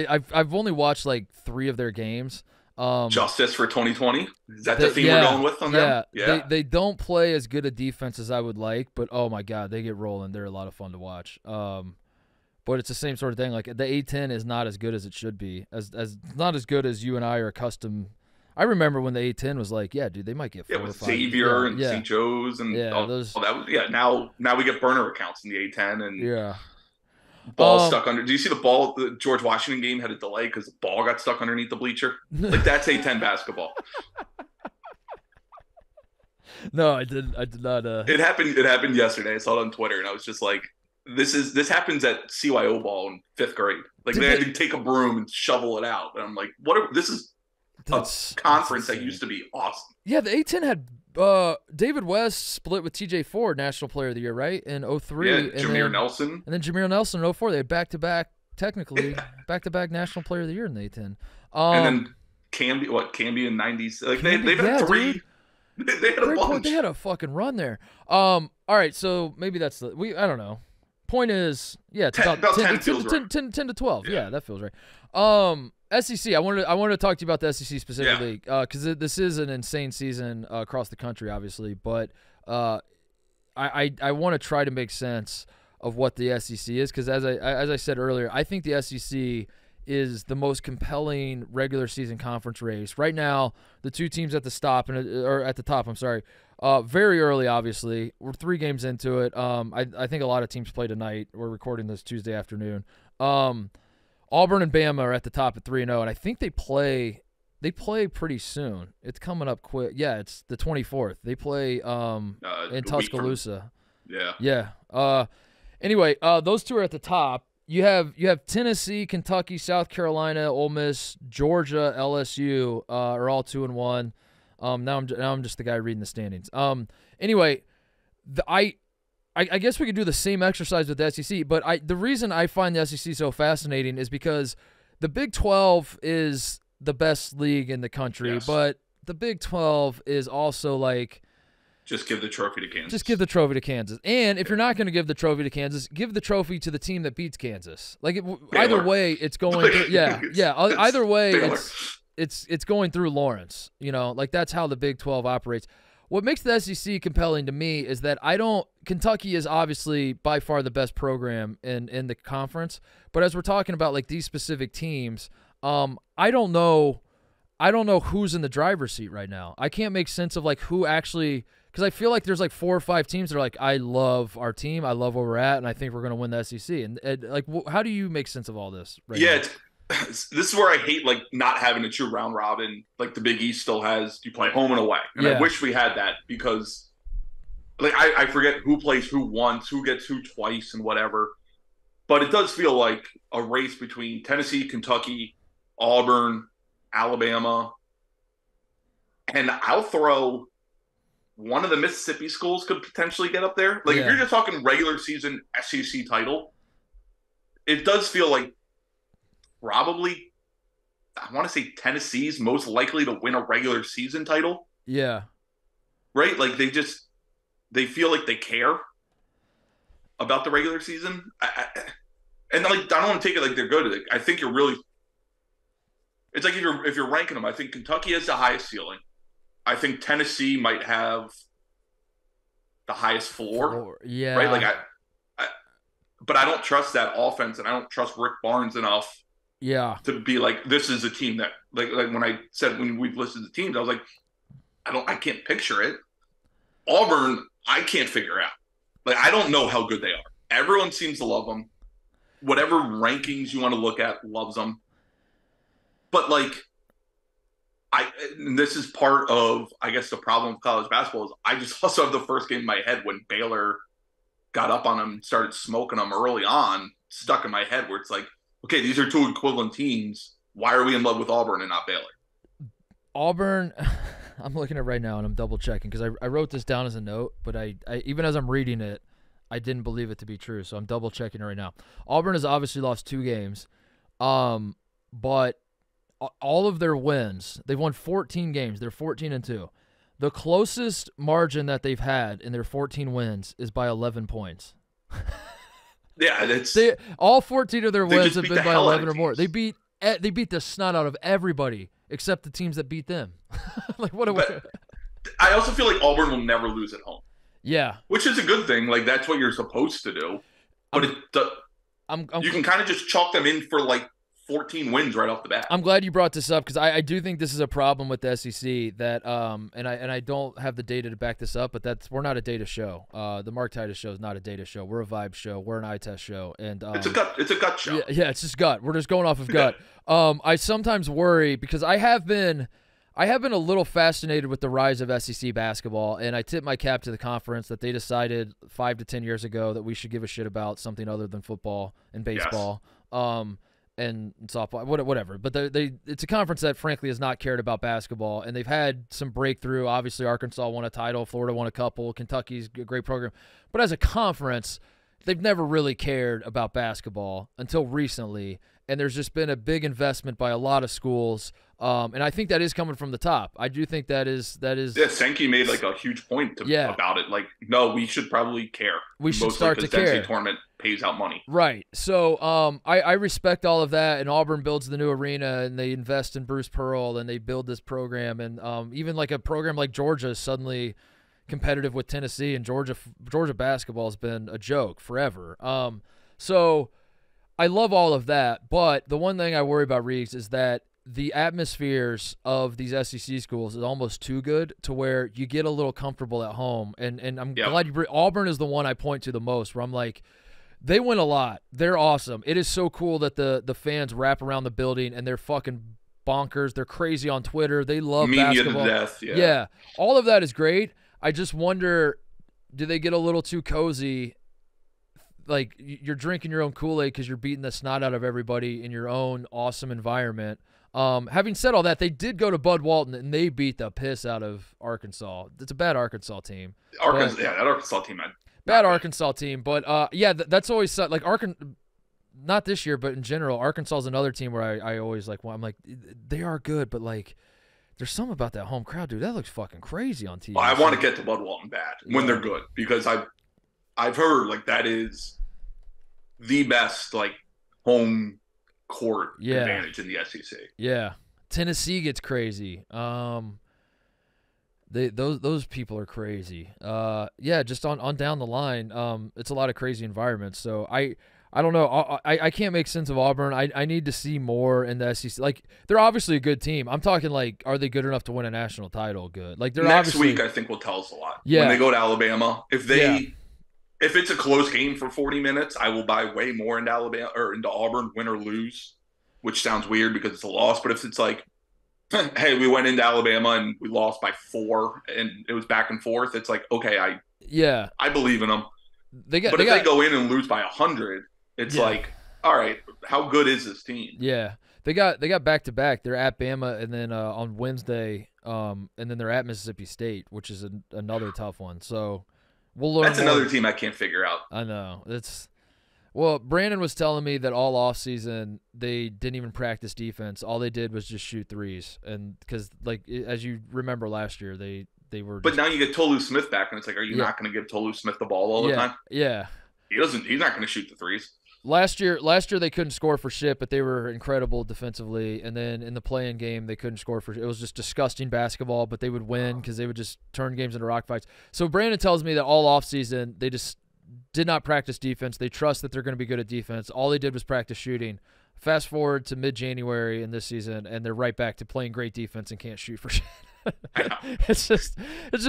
S1: I've only watched 3 of their games.
S2: Justice for 2020? Is that the theme we're going with on them?
S1: Yeah. They don't play as good a defense as I would like, but oh my God, they get rolling. They're a lot of fun to watch. But it's the same sort of thing. Like the A10 is not as good as it should be. As not as good as you and I are accustomed. I remember when the A10 was dude, they might get 4 or 5.
S2: Xavier and St. Joe's and that was now we get burner accounts in the A10 and ball stuck under. Do you see the ball? The George Washington game had a delay because the ball got stuck underneath the bleacher. That's A10 basketball.
S1: No, I did not.
S2: It happened yesterday. I saw it on Twitter, and I was just like, "This happens at CYO ball in 5th grade. They had to take a broom and shovel it out." And I'm like, this is a conference that used to be awesome.
S1: Yeah, the A10 had David West split with TJ Ford, National Player of the Year, right? In 03.
S2: Yeah, Jameer Nelson.
S1: And then Jameer Nelson in 04. They had back-to-back National Player of the Year in the A10.
S2: And then Camby in 90s. They've had 3.
S1: Dude.
S2: They had a bunch.
S1: They had a fucking run there. All right, so maybe that's I don't know. Point is, it's
S2: 10
S1: about 10
S2: feels right.
S1: 10 to 12. Yeah, that feels right. SEC, I wanted to talk to you about the SEC specifically because this is an insane season across the country, obviously. But I want to try to make sense of what the SEC is because as I said earlier, I think the SEC is the most compelling regular season conference race right now. The 2 teams at the top. I'm sorry. Very early, obviously. We're 3 games into it. I think a lot of teams play tonight. We're recording this Tuesday afternoon. Auburn and Bama are at the top at 3-0, and I think they play pretty soon. It's coming up quick. Yeah, it's the 24th. They play in Tuscaloosa.
S2: Yeah.
S1: Anyway, those 2 are at the top. You have Tennessee, Kentucky, South Carolina, Ole Miss, Georgia, LSU are all 2-1. Now I'm just the guy reading the standings. Anyway, I guess we could do the same exercise with the SEC, but the reason I find the SEC so fascinating is because the Big 12 is the best league in the country, but the Big 12 is also
S2: Just give the trophy to Kansas.
S1: Just give the trophy to Kansas. And if you're not going to give the trophy to Kansas, give the trophy to the team that beats Kansas. Like either way, it's going through, either way, it's going through Lawrence. You know, like that's how the Big 12 operates. What makes the SEC compelling to me is that Kentucky is obviously by far the best program in the conference, but as we're talking about like these specific teams, I don't know who's in the driver's seat right now. I can't make sense of like who actually, because I feel like there's like 4 or 5 teams that are like, I love our team, I love where we're at, and I think we're going to win the SEC. And like, how do you make sense of all this right now?
S2: This is where I hate like not having a true round robin. Like the Big East still has, you play home and away, and I wish we had that because like I forget who plays who once, who gets who twice, and whatever. But it does feel like a race between Tennessee, Kentucky, Auburn, Alabama, and I'll throw one of the Mississippi schools could potentially get up there. Like if you're just talking regular season SEC title, it does feel like probably, I want to say Tennessee's most likely to win a regular season title.
S1: Yeah.
S2: Right? Like they feel like they care about the regular season. And like, I don't want to take it like they're good. I think you're really, it's like if you're ranking them, I think Kentucky has the highest ceiling. I think Tennessee might have the highest floor.
S1: Yeah.
S2: Right? Like but I don't trust that offense, and I don't trust Rick Barnes enough.
S1: Yeah.
S2: To be like, this is a team that like when I said when we've listed the teams, I was like, I can't picture it. Auburn, I can't figure out. Like I don't know how good they are. Everyone seems to love them. Whatever rankings you want to look at, loves them. But like and this is part of, I guess, the problem of college basketball is I just also have the first game in my head when Baylor got up on them, started smoking them early on, stuck in my head where it's like, okay, these are 2 equivalent teams. Why are we in love with Auburn and not Baylor?
S1: Auburn, I'm looking at it right now and I'm double checking because I wrote this down as a note, but I even as I'm reading it, I didn't believe it to be true, so I'm double checking it right now. Auburn has obviously lost 2 games, but all of their wins, they've won 14 games. They're 14-2. The closest margin that they've had in their 14 wins is by 11 points.
S2: Yeah,
S1: all 14 of their wins have been by 11 or more. They beat the snot out of everybody except the teams that beat them. Like what?
S2: I also feel like Auburn will never lose at home.
S1: Yeah,
S2: which is a good thing. Like that's what you're supposed to do. But you can kind of just chalk them in for like 14 wins right off the bat.
S1: I'm glad you brought this up because I do think this is a problem with the SEC that and I don't have the data to back this up, but we're not a data show. The Mark Titus show is not a data show. We're a vibe show. We're an eye test show, and
S2: it's a gut show.
S1: Yeah, it's just gut. We're just going off of gut. I sometimes worry because I have been a little fascinated with the rise of SEC basketball, and I tip my cap to the conference that they decided 5 to 10 years ago that we should give a shit about something other than football and baseball. Yes. And softball, whatever. But it's a conference that, frankly, has not cared about basketball, and they've had some breakthrough. Obviously, Arkansas won a title. Florida won a couple. Kentucky's a great program. But as a conference, they've never really cared about basketball until recently, and there's just been a big investment by a lot of schools, and I think that is coming from the top. I do think that is. Yeah,
S2: Sankey made like a huge point about it. Like, no, we should probably care.
S1: We should start to care.
S2: The NCAA tournament pays out money.
S1: Right. So I respect all of that, and Auburn builds the new arena, and they invest in Bruce Pearl, and they build this program, and even like a program like Georgia is suddenly competitive with Tennessee, and Georgia basketball has been a joke forever. So I love all of that, but the one thing I worry about, Reags, is that the atmospheres of these SEC schools is almost too good to where you get a little comfortable at home. And I'm glad you bring Auburn is the one I point to the most, where I'm like, they win a lot. They're awesome. It is so cool that the fans wrap around the building and they're fucking bonkers. They're crazy on Twitter. They love basketball.
S2: To death,
S1: yeah. All of that is great. I just wonder, do they get a little too cozy? Like you're drinking your own Kool-Aid because you're beating the snot out of everybody in your own awesome environment. Having said all that, they did go to Bud Walton and they beat the piss out of Arkansas. It's a bad Arkansas team.
S2: That Arkansas team.
S1: Bad Arkansas team, but that's always like not this year, but in general, Arkansas is another team where I always like. Well, I'm like, they are good, but like There's something about that home crowd, dude. That looks fucking crazy on TV.
S2: Well, I want to get to Bud Walton bad when they're good, because I've heard like that is the best like home court advantage in the SEC.
S1: Yeah, Tennessee gets crazy. Those people are crazy. Just on down the line, it's a lot of crazy environments. So I don't know. I can't make sense of Auburn. I need to see more in the SEC. Like, they're obviously a good team. I'm talking, like, are they good enough to win a national title? Good. Like, they're
S2: next week, I think will tell us a lot.
S1: Yeah.
S2: When they go to Alabama, if it's a close game for 40 minutes, I will buy way more into Alabama or into Auburn, win or lose, which sounds weird because it's a loss. But if it's like, hey, we went into Alabama and we lost by 4 and it was back and forth, it's like, okay, I believe in them. But if they go in and lose by 100. It's like, all right, how good is this team?
S1: Yeah, they got back-to-back. They're at Bama, and then on Wednesday, and then they're at Mississippi State, which is another tough one. So we'll learn.
S2: That's another team I can't figure out.
S1: I know. Well, Brandon was telling me that all offseason they didn't even practice defense. All they did was just shoot threes, and because like as you remember last year, they were.
S2: But now you get Tolu Smith back, and it's like, are you not going to give Tolu Smith the ball all the time?
S1: Yeah. He's
S2: not going to shoot the threes.
S1: Last year they couldn't score for shit, but they were incredible defensively. And then in the play-in game, they couldn't score for shit. It was just disgusting basketball, but they would win because they would just turn games into rock fights. So Brandon tells me that all offseason they just did not practice defense. They trust that they're going to be good at defense. All they did was practice shooting. Fast forward to mid-January in this season, and they're right back to playing great defense and can't shoot for shit. It's just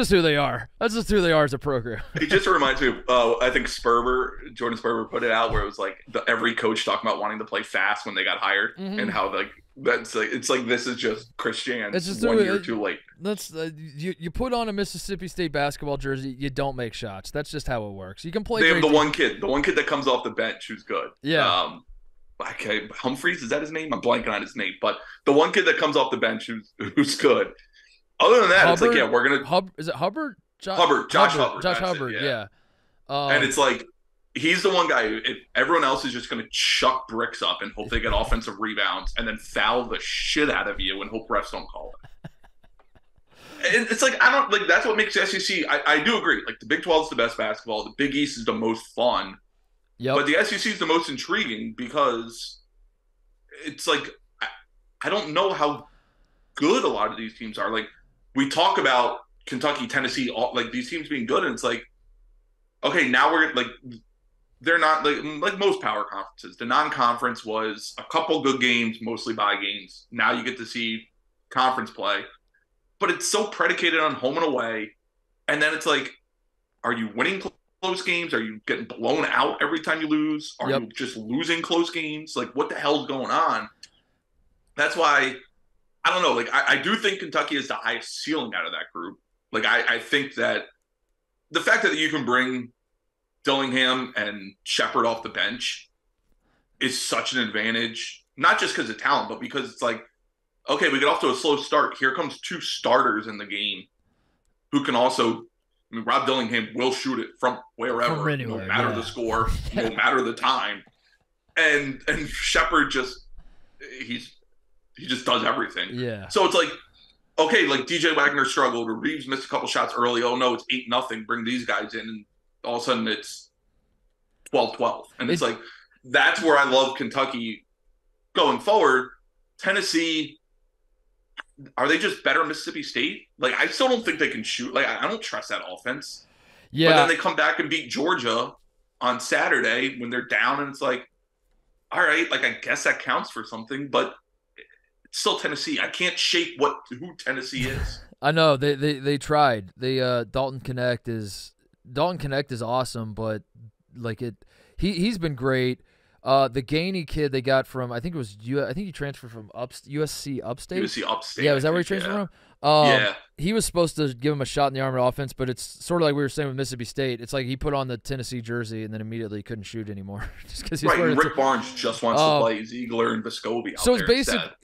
S1: who they are. That's just who they are as a program.
S2: It just reminds me of I think Jordan Sperber put it out where it was like every coach talking about wanting to play fast when they got hired, and how like that's like it's like this is just Chris Jans. It's just 1 year too late.
S1: That's you put on a Mississippi State basketball jersey, you don't make shots. That's just how it works. You can play.
S2: They have the one kid that comes off the bench who's good.
S1: Yeah.
S2: Okay, Humphreys, is that his name? I'm blanking on his name, but the one kid that comes off the bench who's good. Other than that,
S1: Hubbard,
S2: it's like, yeah, we're gonna.
S1: Is it Hubbard?
S2: Josh Hubbard.
S1: Josh Hubbard. Yeah.
S2: And it's like he's the one guy. Everyone else is just gonna chuck bricks up and hope they get offensive rebounds, and then foul the shit out of you and hope refs don't call it. And it's like I don't like that's what makes the SEC. I do agree. Like the Big 12 is the best basketball. The Big East is the most fun.
S1: Yep.
S2: But the SEC is the most intriguing because it's like I don't know how good a lot of these teams are. Like we talk about Kentucky, Tennessee, all, like these teams being good, and it's like, okay, now we're like they're not like most power conferences. The non-conference was a couple good games, mostly bye games. Now you get to see conference play, but it's so predicated on home and away, and then it's like, are you winning close games? Are you getting blown out every time you lose? Are you just losing close games? Like, what the hell's going on? That's why, I don't know. Like, I do think Kentucky is the highest ceiling out of that group. Like, I think that the fact that you can bring Dillingham and Shepard off the bench is such an advantage, not just because of talent, but because it's like, okay, we get off to a slow start. Here comes 2 starters in the game who can also – I mean, Rob Dillingham will shoot it from wherever,
S1: from anywhere,
S2: no matter the score, no matter the time. And Shepard just he just does everything.
S1: Yeah.
S2: So it's like, okay, like DJ Wagner struggled, or Reeves missed a couple shots early. Oh no, it's 8-0. Bring these guys in, and all of a sudden it's 12-12. And it's like that's where I love Kentucky going forward. Tennessee. Are they just better Mississippi State? Like, I still don't think they can shoot. Like, I don't trust that offense.
S1: Yeah.
S2: But then they come back and beat Georgia on Saturday when they're down, and it's like, all right, like, I guess that counts for something, but it's still Tennessee. I can't shake who Tennessee is.
S1: I know. They tried. Dalton Connect is awesome, but, like, he's been great. The Gainey kid they got from, I think it was I think he transferred from USC Upstate.
S2: USC Upstate.
S1: Yeah, is that where he transferred from?
S2: Yeah.
S1: He was supposed to give him a shot in the arm of offense, but it's sort of like we were saying with Mississippi State. It's like he put on the Tennessee jersey and then immediately couldn't shoot anymore. Just because he's
S2: right. Rick Barnes just wants to play Ziegler and Vescovi out
S1: so
S2: there.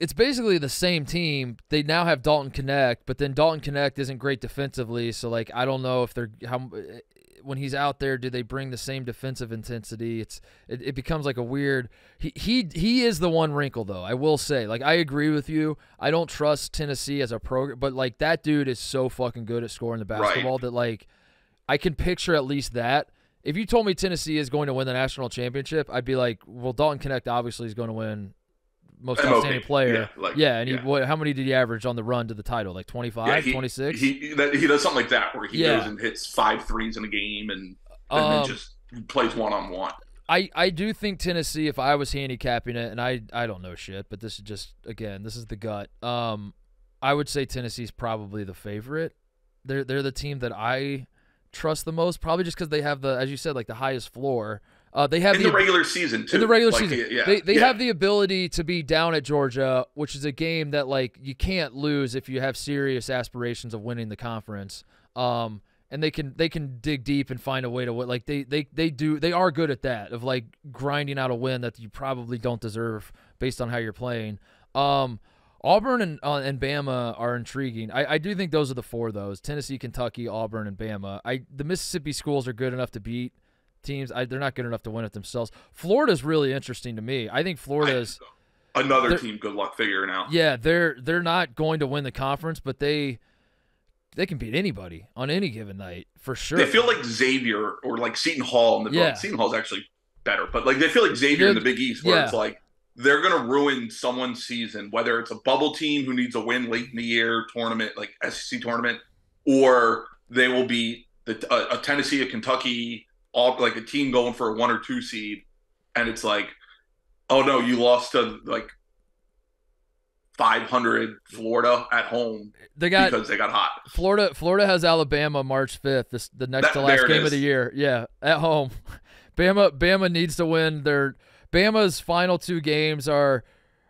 S1: It's basically the same team. They now have Dalton Connect, but then Dalton Connect isn't great defensively. So like I don't know if they're when he's out there, do they bring the same defensive intensity? It becomes like a weird. He is the one wrinkle though. I will say, like, I agree with you. I don't trust Tennessee as a program, but like that dude is so fucking good at scoring the basketball that like I can picture at least that. If you told me Tennessee is going to win the national championship, I'd be like, well, Dalton Knecht obviously is going to win most outstanding player. How many did he average on the run to the title? Like 25, 26?
S2: He does something like that where he goes and hits 5 threes in a game and then just plays one-on-one.
S1: I do think Tennessee, if I was handicapping it, and I don't know shit, but this is just, again, this is the gut. I would say Tennessee's probably the favorite. They're the team that I trust the most, probably just because they have the, as you said, like the highest floor. They have
S2: in the regular season too.
S1: In the regular season, they have the ability to be down at Georgia, which is a game that like you can't lose if you have serious aspirations of winning the conference. And they can dig deep and find a way to win. Like they are good at that, of like grinding out a win that you probably don't deserve based on how you're playing. Auburn and Bama are intriguing. I do think those are the four, though. Tennessee, Kentucky, Auburn, and Bama. The Mississippi schools are good enough to beat teams. They're not good enough to win it themselves. Florida's really interesting to me. I think Florida's
S2: another team. Good luck figuring out.
S1: Yeah, they're not going to win the conference, but they can beat anybody on any given night for sure.
S2: They feel like Xavier or like Seton Hall in the Seton Hall's actually better, but like they feel like Xavier in the Big East, where it's like they're going to ruin someone's season, whether it's a bubble team who needs a win late in the year tournament, like SEC tournament, or they will be a Tennessee, a Kentucky, all like a team going for a 1 or 2 seed. And it's like, oh no, you lost to like 500 Florida at home because they got hot.
S1: Florida has Alabama March 5th, the next to last game of the year. Yeah, at home. Bama needs to win Bama's final 2 games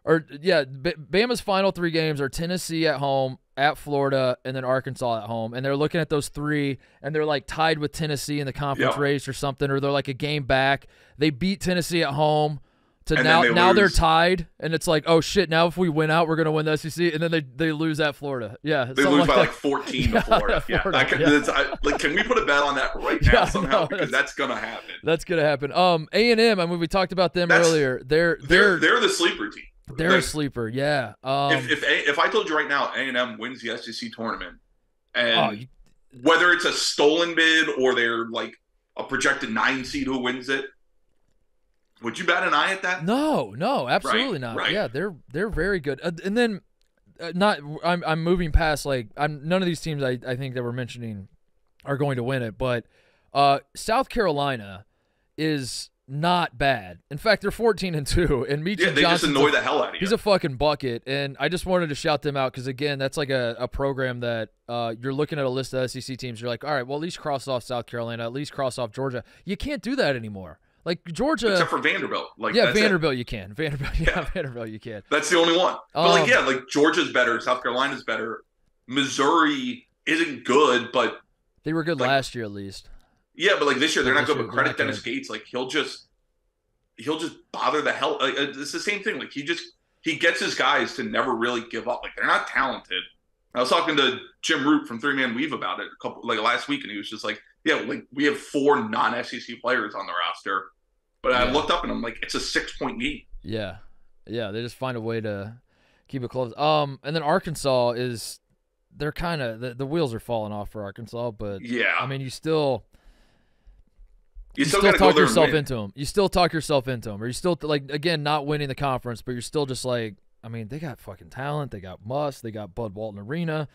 S1: Bama's final 3 games are Tennessee at home, at Florida, and then Arkansas at home. And they're looking at those 3, and they're like tied with Tennessee in the conference race or something, or they're like a game back. They beat Tennessee at home. Now they're tied, and it's like, oh shit! Now if we win out, we're gonna win the SEC, and then they lose at Florida. Yeah,
S2: they lose by like 14 to Florida. Can we put a bet on that right now somehow? Because that's gonna happen.
S1: That's gonna happen. A&M. I mean, we talked about them earlier. They're
S2: the sleeper team.
S1: They're a sleeper. Yeah.
S2: If I told you right now, A&M wins the SEC tournament, and whether it's a stolen bid or they're like a projected 9 seed who wins it. Would you bat an eye at that?
S1: No, absolutely not. Right. Yeah, they're very good. And then, I'm moving past none of these teams I think that we're mentioning are going to win it, but South Carolina is not bad. In fact, they're 14-2, and Meechie
S2: Johnson just annoy the hell out of you.
S1: He's a fucking bucket, and I just wanted to shout them out because again, that's like a program that you're looking at a list of SEC teams. You're like, all right, well at least cross off South Carolina, at least cross off Georgia. You can't do that anymore. Like Georgia,
S2: except for Vanderbilt.
S1: Vanderbilt you can. Vanderbilt you can.
S2: That's the only one. But Georgia's better, South Carolina's better. Missouri isn't good, but
S1: they were good last year at least.
S2: Yeah, but this year they're not good. But credit Dennis Gates, he'll just bother the hell. It's the same thing. He gets his guys to never really give up. They're not talented. I was talking to Jim Root from 3-Man Weave about it last week, and he was just like, yeah, we have 4 non-SEC players on the roster. But I looked up, and I'm like, it's a 6-point game.
S1: Yeah. Yeah, they just find a way to keep it close. And then Arkansas they're kind of, the wheels are falling off for Arkansas, but,
S2: yeah.
S1: I mean, you still
S2: talk
S1: yourself into them. You still talk yourself into them. Or you still, again, not winning the conference, but you're still just like, I mean, they got fucking talent. They got Muss. They got Bud Walton Arena.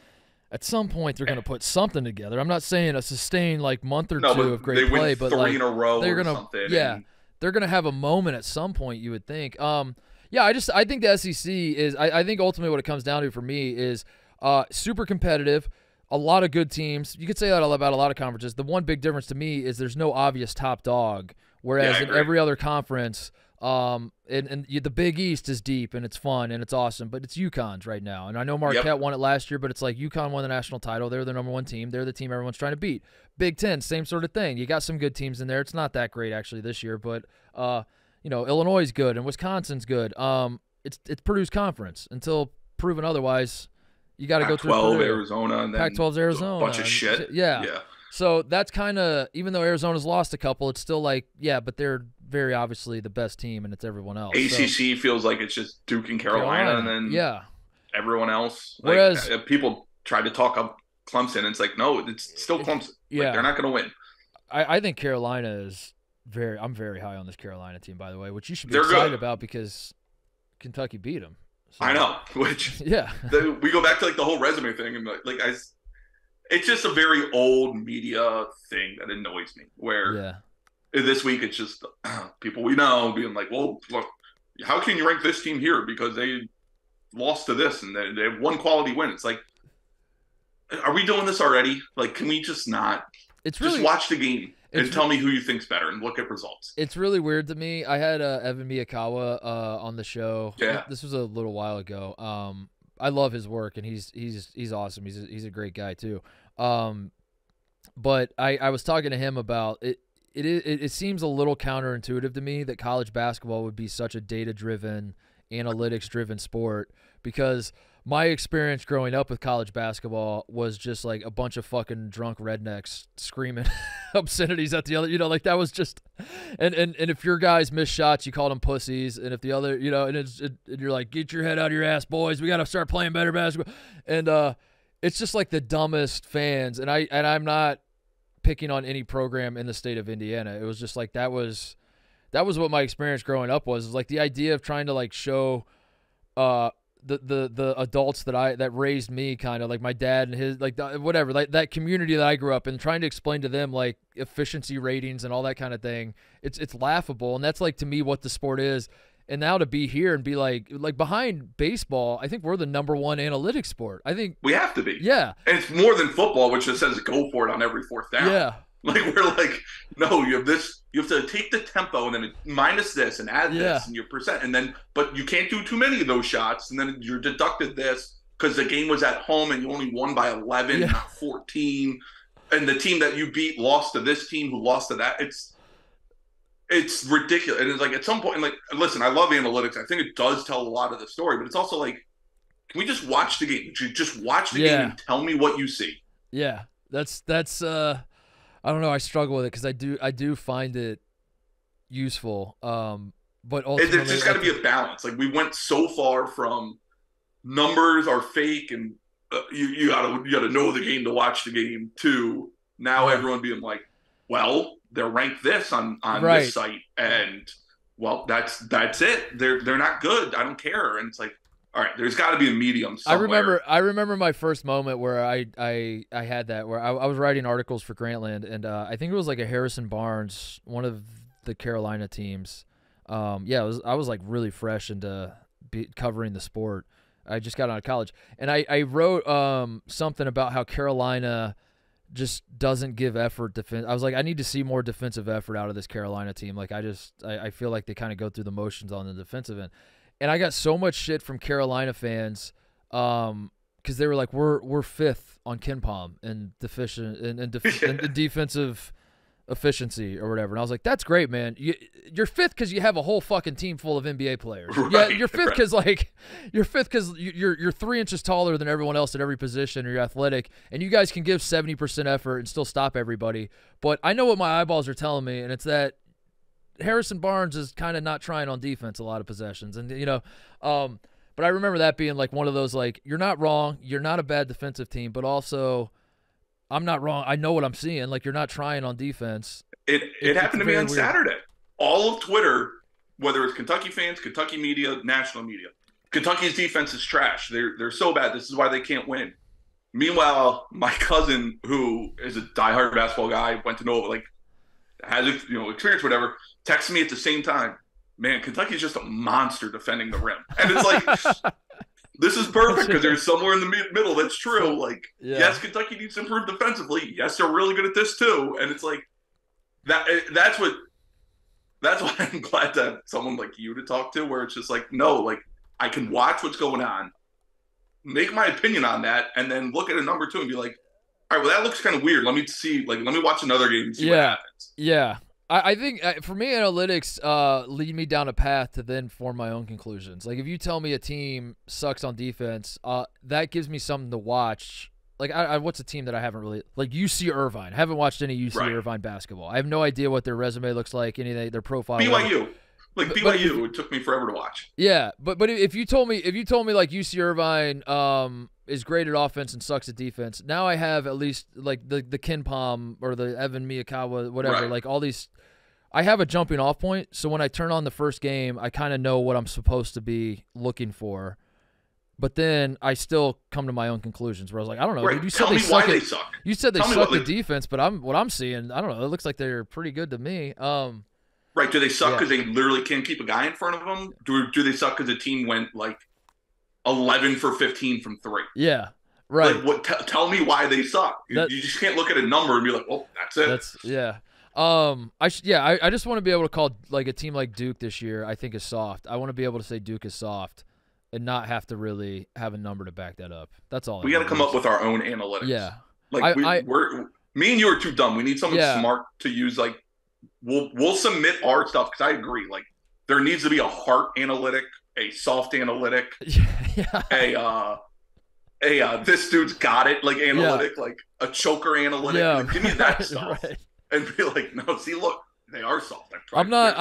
S1: At some point, they're going to put something together. I'm not saying a sustained month or 2 of great play, but
S2: 3 in a row
S1: they're
S2: going to
S1: they're going to have a moment at some point. You would think. I think the SEC is. I think ultimately what it comes down to for me is super competitive. A lot of good teams. You could say that about a lot of conferences. The one big difference to me is there's no obvious top dog, whereas in every other conference. The Big East is deep and it's fun and it's awesome, but it's UConn's right now. And I know Marquette won it last year, but it's like UConn won the national title. They're the number 1 team. They're the team everyone's trying to beat. Big Ten, same sort of thing. You got some good teams in there. It's not that great actually this year, but Illinois is good and Wisconsin's good. It's Purdue's conference until proven otherwherwise. You got to go through
S2: Pac-12 Arizona and then
S1: Pac-12's Arizona,
S2: a bunch of shit.
S1: Yeah. So that's kind of, even though Arizona's lost a couple, it's still like, yeah, but they're very obviously the best team, and it's everyone else.
S2: ACC feels like it's just Duke and Carolina. And then everyone else.
S1: Whereas
S2: people try to talk up Clemson, and it's like, no, it's still Clemson. Like, they're not going to win.
S1: I think Carolina is I'm very high on this Carolina team, by the way, which you should be excited about because Kentucky beat them. So.
S2: I know, which we go back to like the whole resume thing, and it's just a very old media thing that annoys me. Where this week it's just people we know being like, well, look, how can you rank this team here because they lost to this and they have one quality win? It's like, are we doing this already? Like, can we just not? It's really, just watch the game and tell me who you think's better and look at results.
S1: It's really weird to me. I had Evan Miyakawa on the show.
S2: Yeah,
S1: this was a little while ago. I love his work and he's awesome. He's a great guy too. But I was talking to him about it. It seems a little counterintuitive to me that college basketball would be such a data-driven, analytics-driven sport because my experience growing up with college basketball was just like a bunch of fucking drunk rednecks screaming obscenities at the other, like that was just, and if your guys missed shots, you called them pussies, and if the other, and you're like, get your head out of your ass, boys, we got to start playing better basketball, and it's just like the dumbest fans, and I'm not picking on any program in the state of Indiana. It was just like that was what my experience growing up was like the idea of trying to like show the adults that raised me, kind of like my dad and his whatever, like that community that I grew up in, trying to explain to them like efficiency ratings and all that kind of thing. It's laughable, and that's like to me what the sport is. And now to be here and be like behind baseball, I think we're the number one analytics sport. I think
S2: we have to be.
S1: Yeah,
S2: and it's more than football, which just says go for it on every fourth down.
S1: Yeah.
S2: Like we're like, no, you have this. You have to take the tempo and then minus this and add this and your percent, and then but you can't do too many of those shots, and then you're deducted this because the game was at home and you only won by 11, not 14, and the team that you beat lost to this team who lost to that. It's ridiculous, and it's like at some point, and like, listen, I love analytics. I think it does tell a lot of the story, but it's also like, can we just watch the game? Just watch the game and tell me what you see.
S1: Yeah, that's. I don't know. I struggle with it because I do find it useful. But ultimately,
S2: there's just got to be a balance. Like we went so far from numbers are fake and you gotta know the game to watch the game to now everyone being like, well, they're ranked this on this site, and well, that's it. They're not good. I don't care. And it's like, all right, there's got to be a medium somewhere.
S1: I remember my first moment where I had that, where I was writing articles for Grantland, and I think it was like a Harrison Barnes, one of the Carolina teams. I was like really fresh into covering the sport. I just got out of college, and I wrote something about how Carolina just doesn't give effort defense. I was like, I need to see more defensive effort out of this Carolina team. Like I feel like they kind of go through the motions on the defensive end. And I got so much shit from Carolina fans because they were like, we're fifth on KenPom and deficient and defensive efficiency or whatever. And I was like, that's great, man. You're fifth because you have a whole fucking team full of NBA players.
S2: Right,
S1: you're fifth because you're 3 inches taller than everyone else at every position, or you're athletic, and you guys can give 70% effort and still stop everybody. But I know what my eyeballs are telling me, and it's that Harrison Barnes is kind of not trying on defense a lot of possessions, and but I remember that being like one of those, like, you're not wrong, you're not a bad defensive team, but also I'm not wrong, I know what I'm seeing, like, you're not trying on defense.
S2: It happened to me on Saturday. All of Twitter, whether it's Kentucky fans, Kentucky media, national media, Kentucky's defense is trash. They're so bad. This is why they can't win. Meanwhile, my cousin, who is a diehard basketball guy, went to know, like, has experience, whatever, texted me at the same time, man, Kentucky's just a monster defending the rim. And it's like, this is perfect because there's somewhere in the middle that's true. Like, yes, Kentucky needs to improve defensively. Yes, they're really good at this too. And it's like, that's why I'm glad to have someone like you to talk to, where it's just like, no, like, I can watch what's going on, make my opinion on that, and then look at a number two and be like, all right, well, that looks kind of weird. Let me watch another game and see what happens.
S1: Yeah. I think for me, analytics lead me down a path to then form my own conclusions. Like, if you tell me a team sucks on defense, that gives me something to watch like what's a team that I haven't really like UC Irvine. I haven't watched any UC Irvine basketball. I have no idea what their resume looks like, anything, their profile.
S2: BYU. Like BYU, it took me forever to watch.
S1: Yeah, but if you told me like UC Irvine is great at offense and sucks at defense, now I have at least like the Ken Palm or the Evan Miyakawa, whatever, like all these, I have a jumping off point. So when I turn on the first game, I kind of know what I'm supposed to be looking for. But then I still come to my own conclusions where I was like, I don't know. Dude, you said they suck. You said they suck at defense, but what I'm seeing, I don't know. It looks like they're pretty good to me.
S2: Right. Do they suck because they literally can't keep a guy in front of them? Do they suck because the team went like 11 for 15 from three?
S1: Yeah. Right.
S2: Like, tell me why they suck. You just can't look at a number and be like, oh, that's it.
S1: I just want to be able to call like a team like Duke this year, I think is soft. I want to be able to say Duke is soft and not have to really have a number to back that up. That's all.
S2: We got to come up with our own analytics.
S1: Yeah.
S2: Like me and you are too dumb. We need someone smart to use like, We'll submit our stuff because I agree. Like there needs to be a heart analytic, a soft analytic, a this dude's got it like analytic, like a choker analytic.
S1: Yeah,
S2: like, give me that stuff and be like, no, see, look, they are soft.
S1: I'm not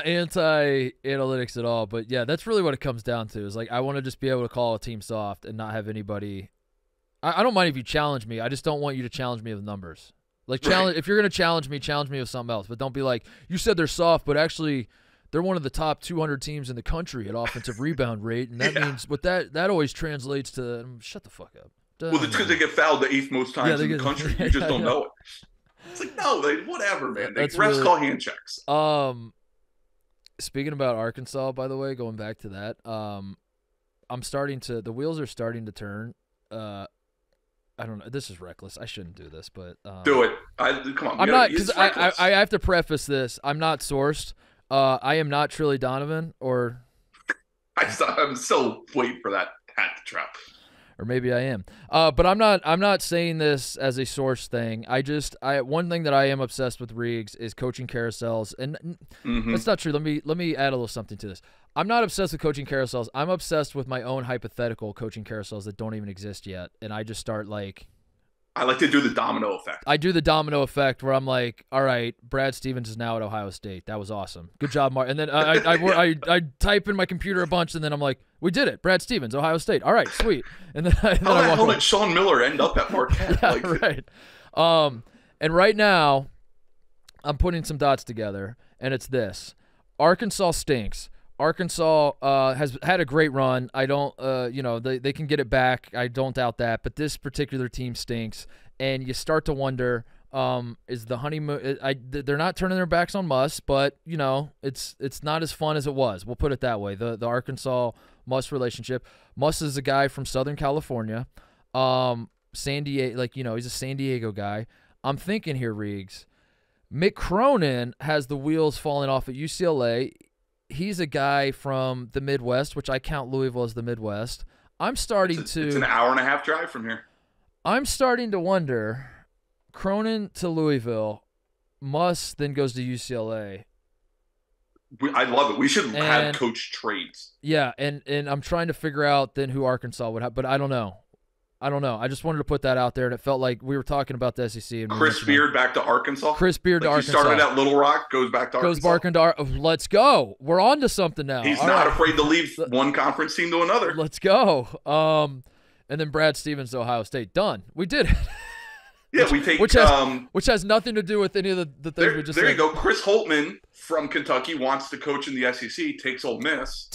S1: anti analytics at all, but yeah, that's really what it comes down to. Is like I want to just be able to call a team soft and not have anybody. I don't mind if you challenge me. I just don't want you to challenge me with numbers. Like if you're gonna challenge me with something else, but don't be like, you said they're soft, but actually they're one of the top 200 teams in the country at offensive rebound rate, and that means what that always translates to. Shut the fuck up.
S2: Well, it's because they get fouled the 8th most times in the country. You just don't know it. It's like no, whatever, man. Refs really, call hand checks.
S1: Speaking about Arkansas, by the way, going back to that, the wheels are starting to turn. I don't know. This is reckless. I shouldn't do this, but
S2: do it. Come on.
S1: I'm not because I have to preface this. I'm not sourced. I am not Trilly Donovan or.
S2: I'm still waiting for that hat to drop.
S1: Or maybe I am. But I'm not saying this as a source thing. One thing that I am obsessed with Reags is coaching carousels, and that's not true. Let me add a little something to this. I'm not obsessed with coaching carousels. I'm obsessed with my own hypothetical coaching carousels that don't even exist yet, and I just start like.
S2: I like to do the domino effect.
S1: I do the domino effect where I'm like, all right, Brad Stevens is now at Ohio State. That was awesome. Good job, Mark. And then I type in my computer a bunch, and then I'm like, we did it. Brad Stevens, Ohio State. All right, sweet. And then how the hell did
S2: Sean Miller end up at Marquette?
S1: Yeah, right. And right now, I'm putting some dots together, and it's this. Arkansas stinks. Arkansas has had a great run. I don't, they can get it back. I don't doubt that. But this particular team stinks, and you start to wonder, is the honeymoon? They're not turning their backs on Muss, but it's not as fun as it was. We'll put it that way. The Arkansas Muss relationship. Muss is a guy from Southern California, San Diego. He's a San Diego guy. I'm thinking here, Reags. Mick Cronin has the wheels falling off at UCLA. He's a guy from the Midwest, which I count Louisville as the Midwest. It's
S2: an hour and a half drive from here.
S1: I'm starting to wonder, Cronin to Louisville, Muss then goes to UCLA.
S2: I love it. We should have coach trades.
S1: Yeah, and I'm trying to figure out then who Arkansas would have, but I don't know. I just wanted to put that out there, and it felt like we were talking about the SEC. And
S2: Chris Beard back to Arkansas?
S1: Chris Beard to Arkansas.
S2: He started at Little Rock, goes back to Arkansas.
S1: Let's go. We're on to something now.
S2: He's not afraid to leave one conference team to another.
S1: Let's go. And then Brad Stevens to Ohio State. Done. We did it.
S2: Yeah, we take
S1: which has nothing to do with any of the things we just said.
S2: There you go. Chris Holtman from Kentucky wants to coach in the SEC, takes Ole Miss.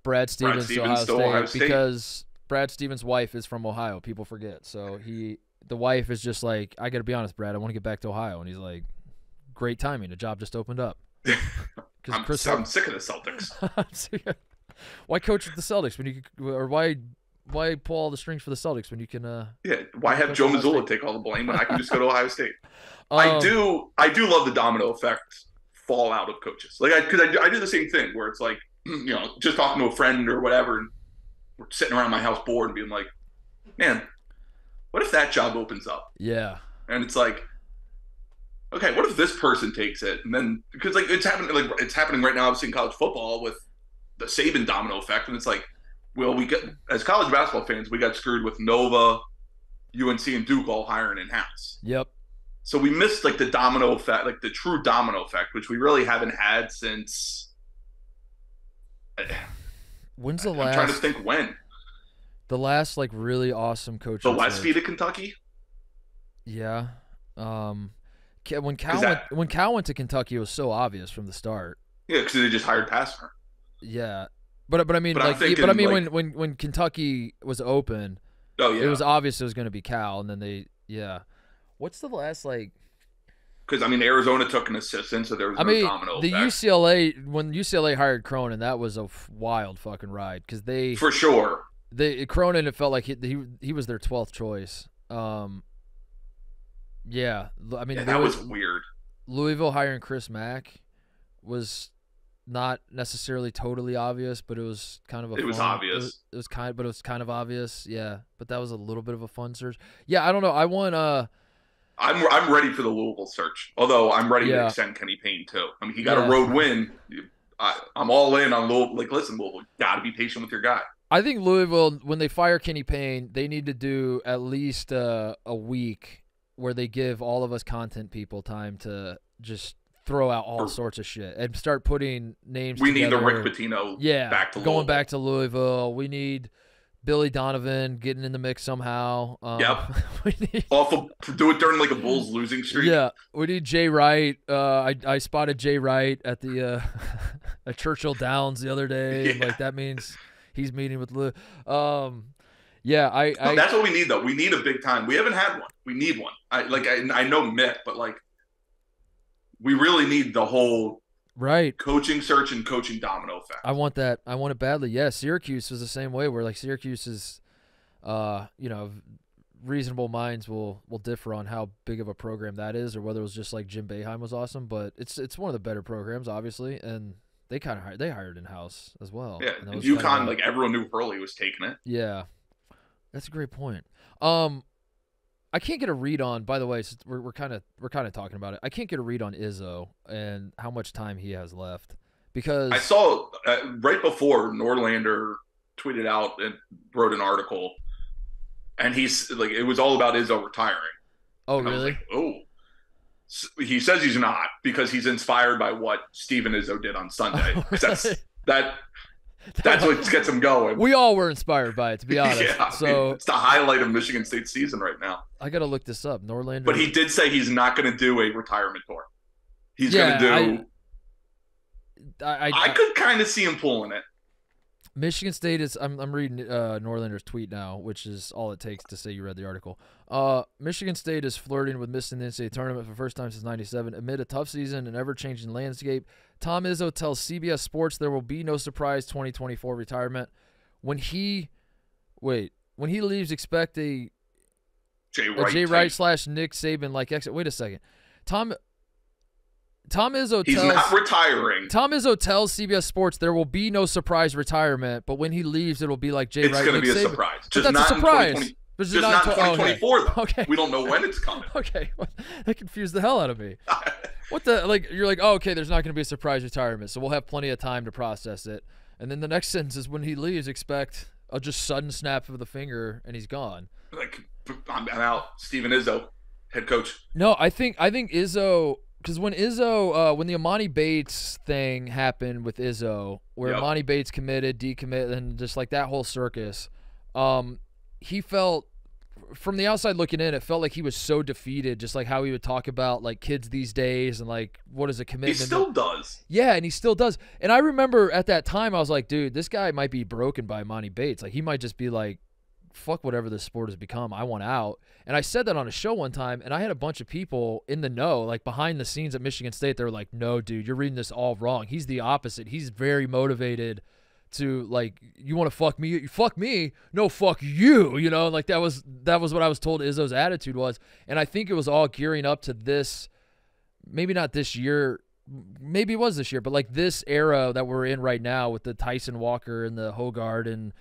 S2: Brad Stevens to Ohio State because Brad Stevens' wife is from Ohio. People forget. So the wife is just like, I got to be honest, Brad, I want to get back to Ohio. And he's like, great timing. A job just opened up. I'm sick of the Celtics.
S1: Why coach with the Celtics when you could, or why pull all the strings for the Celtics when you can?
S2: Why have Joe Mazzulla take all the blame when I can just go to Ohio State? I do love the domino effect fallout of coaches. Like I do the same thing where it's like, just talking to a friend or whatever, and we're sitting around my house bored and being like, man, what if that job opens up?
S1: Yeah.
S2: And it's like, okay, what if this person takes it? And then, because it's happening right now, obviously in college football with the Saban domino effect. And it's like, we got, as college basketball fans, we got screwed with Nova, UNC, and Duke all hiring in house.
S1: Yep.
S2: So we missed like the domino effect, like the true domino effect, which we really haven't had since.
S1: When's the last?
S2: I'm trying to think when.
S1: The last like really awesome coach.
S2: The Westby to Kentucky.
S1: Yeah. When Cal went to Kentucky, it was so obvious from the start.
S2: Yeah, because they just hired Passner.
S1: Yeah, but I mean, when Kentucky was open, it was obvious it was going to be Cal, and then what's the last like?
S2: Because I mean, Arizona took an assistant, so there was no domino effect.
S1: When UCLA hired Cronin, that was a wild fucking ride because they
S2: for sure.
S1: Cronin, it felt like he was their 12th choice. Yeah, I mean
S2: that was weird.
S1: Louisville hiring Chris Mack was not necessarily totally obvious, but it was kind of
S2: was obvious.
S1: It was kind of obvious. Yeah, but that was a little bit of a fun search. Yeah, I don't know. I want
S2: I'm ready for the Louisville search. Although I'm ready to extend Kenny Payne too. I mean, he got a road win. I'm all in on Louisville. Like, listen, Louisville, got to be patient with your guy.
S1: I think Louisville, when they fire Kenny Payne, they need to do at least a week where they give all of us content people time to just throw out all sorts of shit and start putting names together.
S2: We need the Rick Pitino back to Louisville.
S1: Going back to Louisville. We need Billy Donovan getting in the mix somehow.
S2: Do it during like a Bulls losing streak.
S1: Yeah, we need Jay Wright. I spotted Jay Wright at the at Churchill Downs the other day. And, like, that means he's meeting with Lou. That's
S2: what we need though. We need a big time. We haven't had one. We need one. I know Mick, but like we really need the whole coaching search and coaching domino effect.
S1: I want that. I want it badly. Yeah, Syracuse was the same way. Where like Syracuse is, reasonable minds will differ on how big of a program that is, or whether it was just like Jim Boeheim was awesome. But it's one of the better programs, obviously, and they hired in house as well.
S2: Yeah, and UConn, like everyone knew Hurley was taking it.
S1: Yeah, that's a great point. I can't get a read on. By the way, we're kind of talking about it. I can't get a read on Izzo and how much time he has left, because
S2: I saw right before Norlander tweeted out and wrote an article, and he's like, it was all about Izzo retiring.
S1: Oh,
S2: and
S1: really?
S2: Like, oh, he says he's not because he's inspired by what Steven Izzo did on Sunday.
S1: Oh, really?
S2: That's what gets him going.
S1: We all were inspired by it, to be honest.
S2: Yeah, so it's the highlight of Michigan State's season right now.
S1: I got to look this up. Norlander.
S2: But he did say he's not going to do a retirement tour. He's going to do. I could kind of see him pulling it.
S1: Michigan State is. I'm reading Norlander's tweet now, which is all it takes to say you read the article. Michigan State is flirting with missing the NCAA tournament for the first time since '97. Amid a tough season and ever-changing landscape, Tom Izzo tells CBS Sports there will be no surprise 2024 retirement. When he leaves, expect a Jay Wright / Nick Saban like exit. Wait a second, Tom Izzo
S2: he's not retiring.
S1: Tom Izzo tells CBS Sports there will be no surprise retirement, but when he leaves, it'll be like Jay Wright.
S2: It's going to be a surprise.
S1: Just not a surprise.
S2: Just not in 2024, though.
S1: Okay.
S2: We don't know when it's coming.
S1: Okay. That confused the hell out of me. What the, like, you're like, oh, okay, there's not going to be a surprise retirement, so we'll have plenty of time to process it. And then the next sentence is when he leaves, expect a just sudden snap of the finger, and he's gone.
S2: Like, I'm out. Steven Izzo, head coach.
S1: No, I think Izzo, because when Izzo, when the Amani Bates thing happened with Izzo, where Amani Bates committed, decommitted, and just like that whole circus, he felt, from the outside looking in, it felt like he was so defeated, just like how he would talk about like kids these days and like what is a commitment.
S2: He still does.
S1: Yeah, and he still does. And I remember at that time I was like, dude, this guy might be broken by Monty Bates. Like he might just be like, fuck whatever this sport has become. I want out. And I said that on a show one time, and I had a bunch of people in the know, like behind the scenes at Michigan State. They were like, no, dude, you're reading this all wrong. He's the opposite. He's very motivated to, like, you want to fuck me? You fuck me? No, fuck you. You know, like that was what I was told Izzo's attitude was. And I think it was all gearing up to this, maybe not this year, maybe it was this year, but like this era that we're in right now with the Tyson Walker and the Hogard, and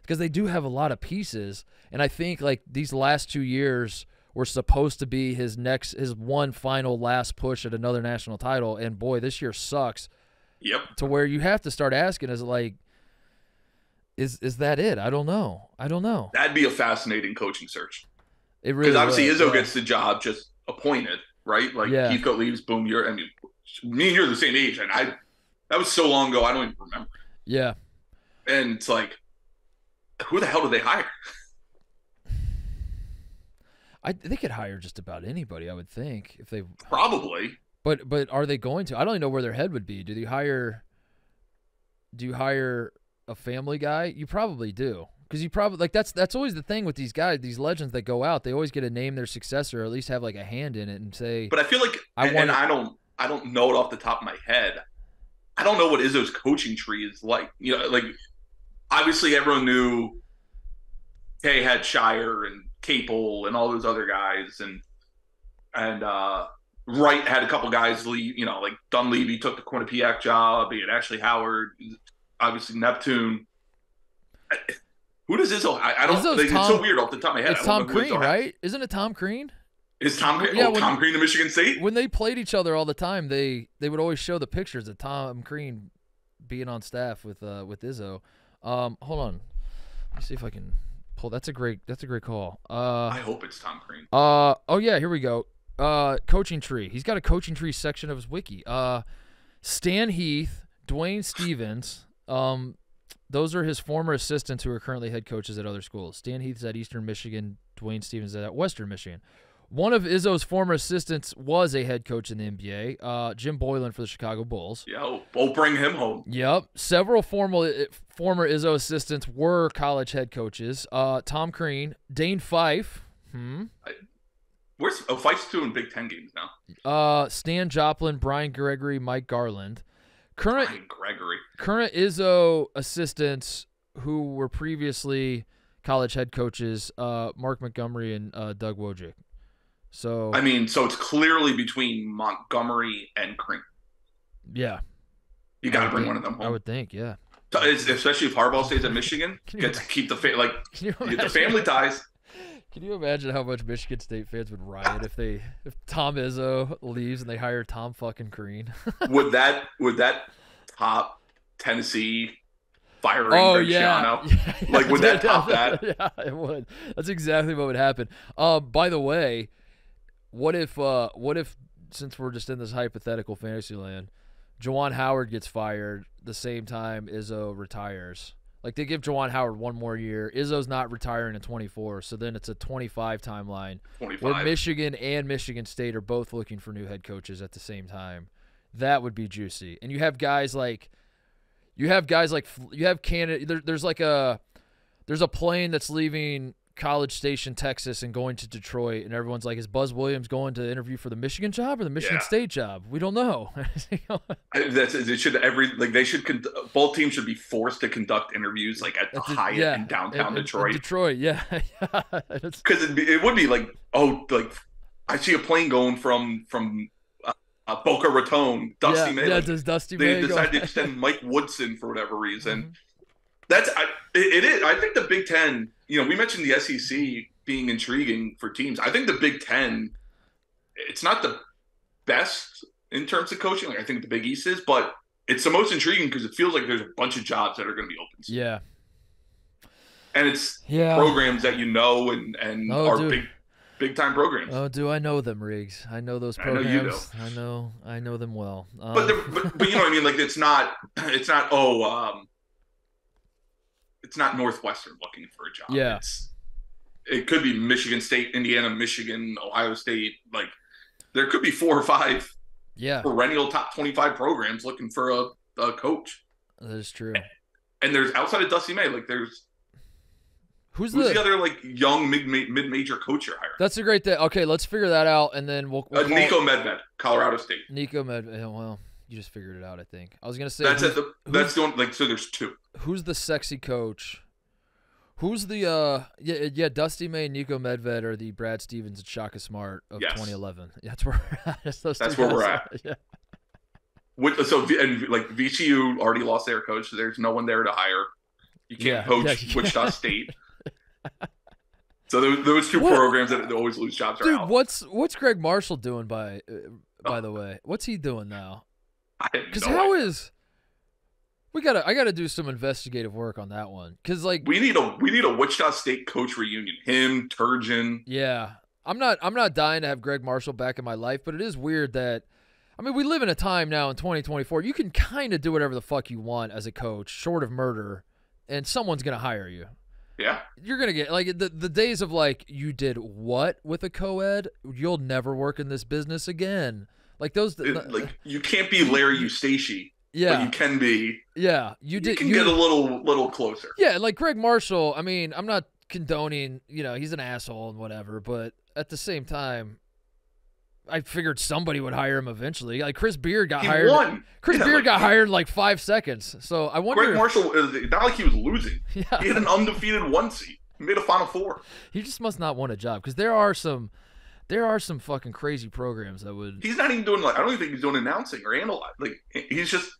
S1: because they do have a lot of pieces. And I think like these last 2 years were supposed to be his one final last push at another national title. And boy, this year sucks.
S2: Yep.
S1: To where you have to start asking is like, Is that it? I don't know.
S2: That'd be a fascinating coaching search.
S1: It really
S2: because obviously
S1: would,
S2: Izzo gets the job just appointed, right? Like Heathcote leaves, boom. Me and you're the same age, and that was so long ago. I don't even remember.
S1: Yeah,
S2: and it's like, who the hell did they hire?
S1: They could hire just about anybody, I would think, if they
S2: probably.
S1: But are they going to? I don't even know where their head would be. Do you hire a family guy? You probably do. Because you probably like that's always the thing with these guys, these legends that go out. They always get to name their successor, or at least have like a hand in it, and say.
S2: But I feel like, I don't know it off the top of my head. I don't know what Izzo's coaching tree is like. You know, like obviously everyone knew Kay had Shire and Capel and all those other guys, and Wright had a couple guys leave. You know, like Dunleavy took the Quinnipiac job. He had Ashley Howard, obviously Neptune. Who does Izzo? I don't. Like, it's so weird off the top of my head.
S1: It's Tom Crean, right? Isn't it Tom Crean?
S2: Is Tom Crean? Yeah, Tom Crean to Michigan State.
S1: When they played each other all the time, they would always show the pictures of Tom Crean being on staff with Izzo. Hold on, let me see if I can pull. That's a great call.
S2: I hope it's Tom Crean.
S1: Oh yeah, here we go. Coaching tree. He's got a coaching tree section of his wiki. Stan Heath, Dwayne Stevens. Those are his former assistants who are currently head coaches at other schools. Stan Heath's at Eastern Michigan, Dwayne Stevens at Western Michigan. One of Izzo's former assistants was a head coach in the NBA, Jim Boylan for the Chicago Bulls.
S2: Yeah, we'll bring him home.
S1: Yep. Several former Izzo assistants were college head coaches. Tom Crean, Dane Fife.
S2: Where's Fife's doing Big Ten games now?
S1: Stan Joplin, Brian Gregory, Mike Garland. Current Izzo assistants who were previously college head coaches, Mark Montgomery and Doug Wojcik. So
S2: it's clearly between Montgomery and Crean.
S1: Yeah,
S2: you got to bring one of them home.
S1: I would think, yeah.
S2: Especially if Harbaugh stays at Michigan, get to keep the get the family ties.
S1: Can you imagine how much Michigan State fans would riot if Tom Izzo leaves and they hire Tom fucking Crean?
S2: would that top Tennessee firing Greg Schiano? Yeah. Like, would that top that?
S1: Yeah, it would. That's exactly what would happen. By the way, what if since we're just in this hypothetical fantasy land, Juwan Howard gets fired the same time Izzo retires? Like, they give Juwan Howard one more year. Izzo's not retiring in 24, so then it's a 25 timeline.
S2: 25.
S1: Where Michigan and Michigan State are both looking for new head coaches at the same time. That would be juicy. And you have guys like Canada. There's a plane that's leaving College Station, Texas, and going to Detroit, and everyone's like, is Buzz Williams going to interview for the Michigan job or the Michigan State job? We don't know.
S2: Both teams should be forced to conduct interviews like at the Hyatt in downtown Detroit.
S1: Detroit, yeah.
S2: Because it would be like, I see a plane going from Boca Raton, Dusty May.
S1: Yeah, does Dusty May
S2: They decided to extend Mike Woodson for whatever reason. Mm-hmm. It is. I think the Big Ten, we mentioned the SEC being intriguing for teams. I think the Big Ten, it's not the best in terms of coaching. Like, I think the Big East is, but it's the most intriguing because it feels like there's a bunch of jobs that are going to be open.
S1: Yeah.
S2: And it's programs that and are big time programs.
S1: Oh, do I know them, Reags? I know those programs.
S2: I know you do.
S1: I know them well.
S2: But you know what I mean? Like, it's not it's not Northwestern looking for a job.
S1: Yeah.
S2: It could be Michigan State, Indiana, Michigan, Ohio State. Like, there could be 4 or 5 perennial top 25 programs looking for a coach.
S1: That is true.
S2: And there's, outside of Dusty May, like, who's the other, like, young mid-major coach you're hiring?
S1: That's a great thing. Okay, let's figure that out, and then we'll
S2: Nico Medved, Colorado State.
S1: Nico Medved. Well, you just figured it out, I think. I was gonna say
S2: so there's 2.
S1: Who's the sexy coach? Who's the Dusty May and Nico Medved are the Brad Stevens and Shaka Smart of 2011. That's where we're at. Yeah.
S2: VCU already lost their coach, so there's no one there to hire. You can't coach Wichita State. So those 2 programs that always lose jobs are out.
S1: What's Greg Marshall doing by the way? What's he doing now?
S2: I have
S1: Because
S2: no idea.
S1: I gotta do some investigative work on that one, because like
S2: we need a Wichita State coach reunion. Him, Turgeon.
S1: Yeah, I'm not dying to have Greg Marshall back in my life, but it is weird that, I mean, we live in a time now in 2024. You can kind of do whatever the fuck you want as a coach, short of murder, and someone's gonna hire you.
S2: Yeah,
S1: you're gonna get like the days of like, you did what with a co-ed? You'll never work in this business again. Like those,
S2: like you can't be Larry Eustace.
S1: Yeah,
S2: but you can be.
S1: Yeah, you
S2: can get a little closer.
S1: Yeah, like Greg Marshall. I mean, I'm not condoning. He's an asshole and whatever, but at the same time, I figured somebody would hire him eventually. Like Chris Beard got hired.
S2: Won.
S1: Chris Beard got hired in like 5 seconds. So I wonder.
S2: Greg Marshall, not like he was losing. Yeah. He had an undefeated 1 seed. He made a Final Four.
S1: He just must not want a job, because there are some fucking crazy programs that would.
S2: He's not even doing I don't even think he's doing announcing or analyze. Like he's just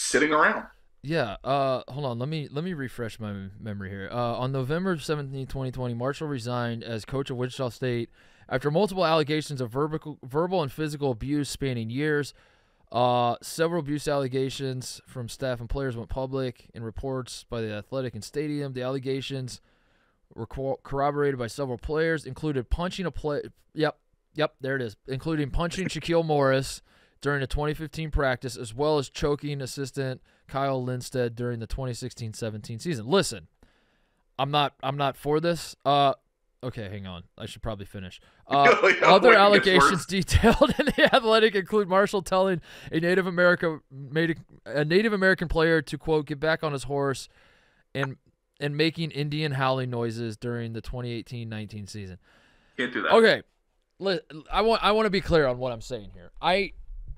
S2: sitting around.
S1: Yeah. Hold on. Let me refresh my memory here. On November 17, 2020, Marshall resigned as coach of Wichita State after multiple allegations of verbal and physical abuse spanning years. Several abuse allegations from staff and players went public in reports by the Athletic and Stadium. The allegations were corroborated by several players, included punching a play. Yep, there it is. Including punching Shaquille Morris during the 2015 practice, as well as choking assistant Kyle Lindstedt during the 2016-17 season. Listen, I'm not for this. Okay, hang on. I should probably finish. Other allegations detailed in the Athletic include Marshall telling a Native American player to, quote, get back on his horse and making Indian howling noises during the 2018-19 season.
S2: Can't do that.
S1: Okay. I want to be clear on what I'm saying here.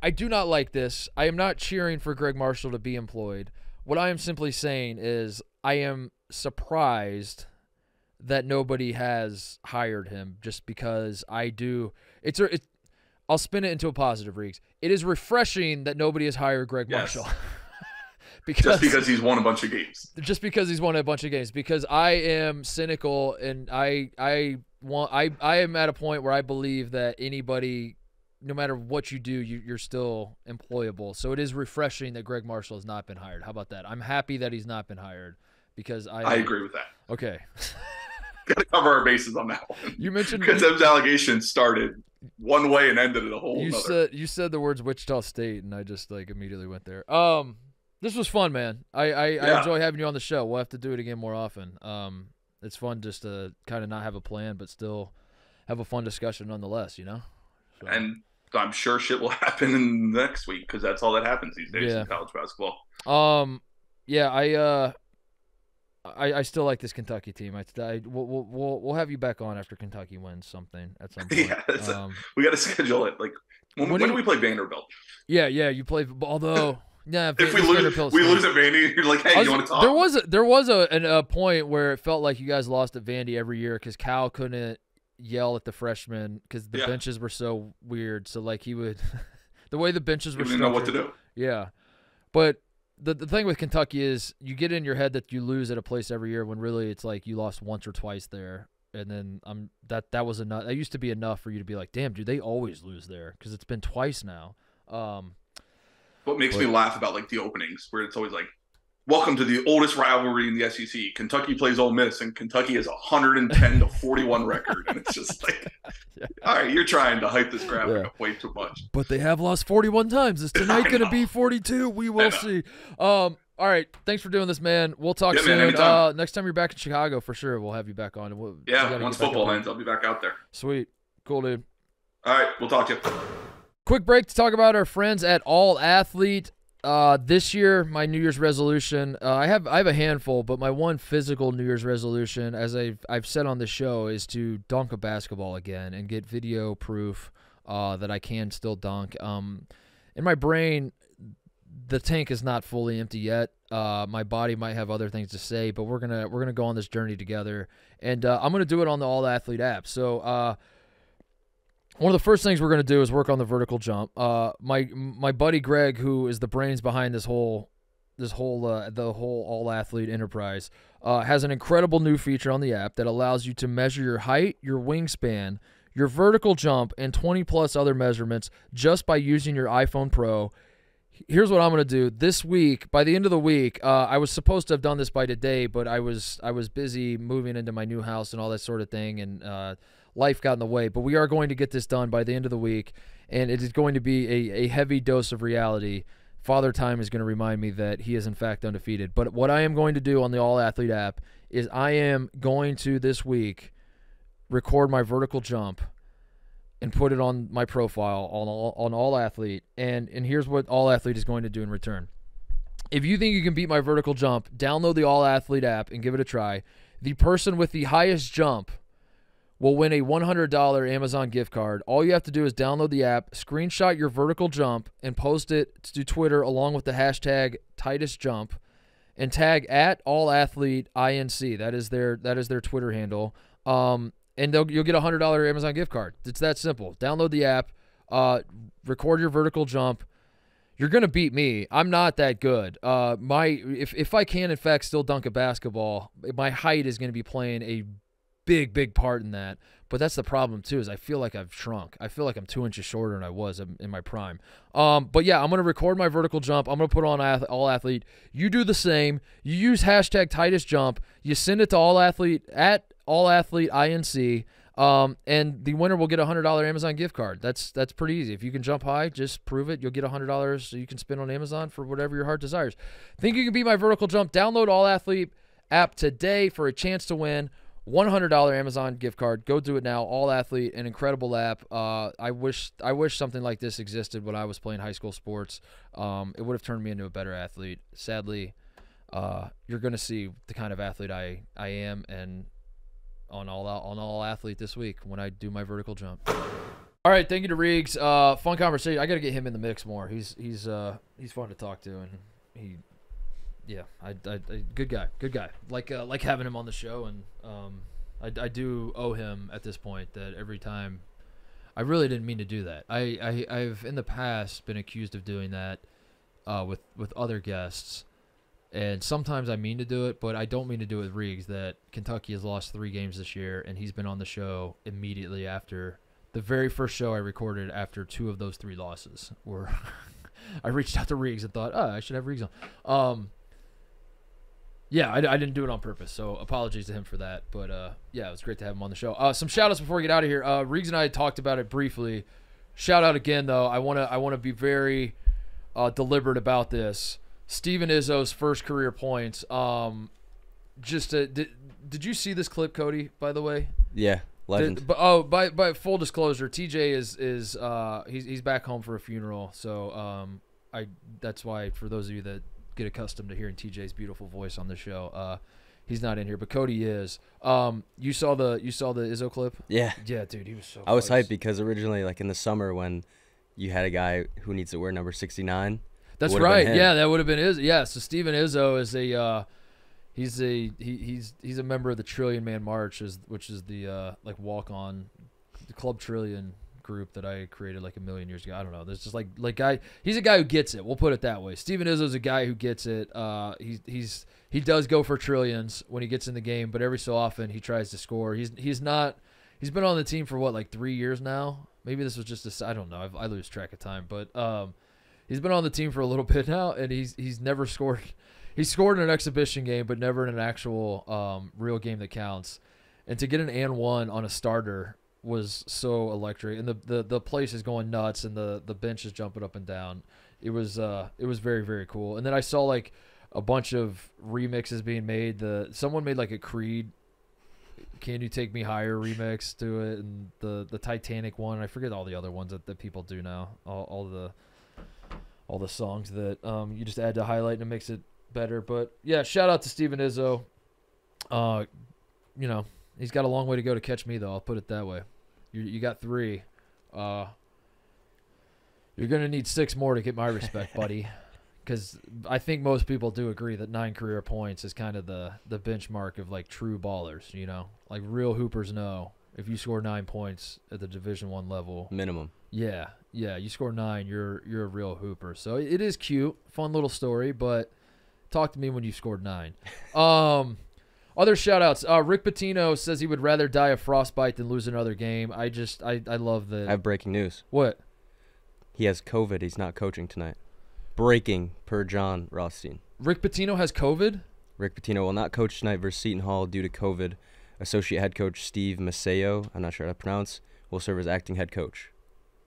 S1: I do not like this. I am not cheering for Greg Marshall to be employed. What I am simply saying is I am surprised that nobody has hired him, just because I do. I'll spin it into a positive, Reags. It is refreshing that nobody has hired Greg Marshall.
S2: Just because he's won a bunch of games.
S1: Just because he's won a bunch of games. Because I am cynical, and I am at a point where I believe that anybody, no matter what you do, you're still employable. So it is refreshing that Greg Marshall has not been hired. How about that? I'm happy that he's not been hired, because I
S2: agree with that.
S1: Okay.
S2: Got to cover our bases on that one.
S1: You mentioned
S2: because those allegations started one way and ended in a whole other.
S1: You said the words Wichita State, and I just immediately went there. This was fun, man. I enjoy having you on the show. We'll have to do it again more often. It's fun just to kind of not have a plan, but still have a fun discussion nonetheless, So.
S2: And I'm sure shit will happen in next week, because that's all that happens these days in college basketball.
S1: I still like this Kentucky team. We'll have you back on after Kentucky wins something at some point.
S2: Yeah, we got to schedule it. Like when do we play Vanderbilt?
S1: Yeah, you play. Although, yeah,
S2: if we lose at Vandy, you're like, hey, you want to talk?
S1: There was a point where it felt like you guys lost at Vandy every year because Cal couldn't yell at the freshmen because the benches were so weird. So like he would, the way the benches were,
S2: didn't know what to do.
S1: Yeah, but. The thing with Kentucky is you get in your head that you lose at a place every year, when really it's like you lost once or twice there, and then that was enough. That used to be enough for you to be like, damn, dude, they always lose there, because it's been twice now.
S2: What makes me laugh about like the openings, where it's always like, welcome to the oldest rivalry in the SEC. Kentucky plays Ole Miss, and Kentucky has a 110-41 record, and it's just like, all right, you're trying to hype this crap up way too much.
S1: But they have lost 41 times. Is tonight going to be 42? We will see. All right, thanks for doing this, man. We'll talk soon. Man, next time you're back in Chicago, for sure, we'll have you back on.
S2: Once football ends, I'll be back out there.
S1: Sweet. Cool, dude.
S2: All right, we'll talk to you.
S1: Quick break to talk about our friends at AllAthlete. This year, my New Year's resolution, I have a handful, but my one physical New Year's resolution, as I've said on the show, is to dunk a basketball again and get video proof that I can still dunk. In my brain, the tank is not fully empty yet. My body might have other things to say, but we're gonna go on this journey together, and I'm gonna do it on the AllAthlete app. So. One of the first things we're going to do is work on the vertical jump. My buddy Greg, who is the brains behind the whole AllAthlete enterprise, has an incredible new feature on the app that allows you to measure your height, your wingspan, your vertical jump, and 20 plus other measurements just by using your iPhone Pro. Here's what I'm gonna do this week. By the end of the week, I was supposed to have done this by today, but I was busy moving into my new house and all that sort of thing, and life got in the way. But we are going to get this done by the end of the week, and it is going to be a heavy dose of reality. Father Time is going to remind me that he is in fact undefeated. But what I am going to do on the AllAthlete app is I am going to this week record my vertical jump and put it on my profile on AllAthlete. And here's what AllAthlete is going to do in return. If you think you can beat my vertical jump, download the AllAthlete app and give it a try. The person with the highest jump will win a $100 Amazon gift card. All you have to do is download the app, screenshot your vertical jump, and post it to Twitter along with the hashtag TitusJump, and tag at AllAthleteINC. That is their Twitter handle. And you'll get a $100 Amazon gift card. It's that simple. Download the app, record your vertical jump. You're gonna beat me. I'm not that good. If I can in fact still dunk a basketball, my height is gonna be playing a big part in that. But that's the problem too, is I feel like I've shrunk. I feel like I'm 2 inches shorter than I was in my prime. But yeah, I'm gonna record my vertical jump. I'm gonna put on AllAthlete. You do the same. You use hashtag TitusJump. You send it to AllAthlete at AllAthleteINC. And the winner will get a $100 Amazon gift card. That's pretty easy. If you can jump high, just prove it. You'll get $100 so you can spend on Amazon for whatever your heart desires. Think you can beat my vertical jump? Download AllAthlete app today for a chance to win $100 Amazon gift card. Go do it now. AllAthlete, an incredible app. I wish something like this existed when I was playing high school sports. It would have turned me into a better athlete. Sadly, you're going to see the kind of athlete I am, and on AllAthlete this week when I do my vertical jump. All right, thank you to Reags. Fun conversation. I got to get him in the mix more. He's fun to talk to, and good guy. Like having him on the show, and I do owe him at this point that every time. I really didn't mean to do that. I've in the past been accused of doing that with other guests. And sometimes I mean to do it, but I don't mean to do it with Reags. That Kentucky has lost 3 games this year, and he's been on the show immediately after the very first show I recorded after 2 of those 3 losses. Where I reached out to Reags and thought, I should have Reags on. I didn't do it on purpose, so apologies to him for that. But it was great to have him on the show. Some shout-outs before we get out of here. Reags and I talked about it briefly. Shout out again, though. I wanna be very deliberate about this. Steven Izzo's first career points. Did you see this clip, Cody? By the way,
S3: yeah, legend.
S1: By full disclosure, TJ is he's back home for a funeral, so that's why, for those of you that get accustomed to hearing TJ's beautiful voice on the show, he's not in here, but Cody is. You saw the Izzo clip?
S3: Yeah,
S1: dude, he was so.
S3: I was hyped because originally, like in the summer, when you had a guy who needs to wear number 69.
S1: That's right. Yeah, that would have been Izzo. Yeah, so Steven Izzo is he's a member of the Trillion Man March, which is the walk on the Club Trillion group that I created like a million years ago. I don't know. There's just like guy. He's a guy who gets it. We'll put it that way. Steven Izzo's a guy who gets it. He does go for trillions when he gets in the game, but every so often he tries to score. He's been on the team for what, like 3 years now. Maybe this was just I don't know. I lose track of time, but he's been on the team for a little bit now, and he's never scored. He scored in an exhibition game, but never in an actual real game that counts. And to get an and one on a starter was so electric, and the place is going nuts, and the bench is jumping up and down. It was very, very cool. And then I saw like a bunch of remixes being made. Someone made like a Creed "Can You Take Me Higher" remix to it, and the Titanic one. I forget all the other ones that people do now. All the songs that you just add to highlight and it makes it better. But yeah, shout out to Steven Izzo. He's got a long way to go to catch me, though. I'll put it that way. You got 3. You're gonna need 6 more to get my respect, buddy. Because I think most people do agree that 9 career points is kind of the benchmark of like true ballers. Like real hoopers know if you score 9 points at the Division I level,
S3: minimum. Yeah,
S1: you score 9, you're a real hooper. So it is cute, fun little story. But talk to me when you scored 9. Other shout-outs. Rick Pitino says he would rather die of frostbite than lose another game. I love the.
S3: I have breaking news.
S1: What?
S3: He has COVID. He's not coaching tonight. Breaking per John Rothstein.
S1: Rick Pitino has COVID?
S3: Rick Pitino will not coach tonight versus Seton Hall due to COVID. Associate head coach Steve Maceo, I'm not sure how to pronounce, will serve as acting head coach.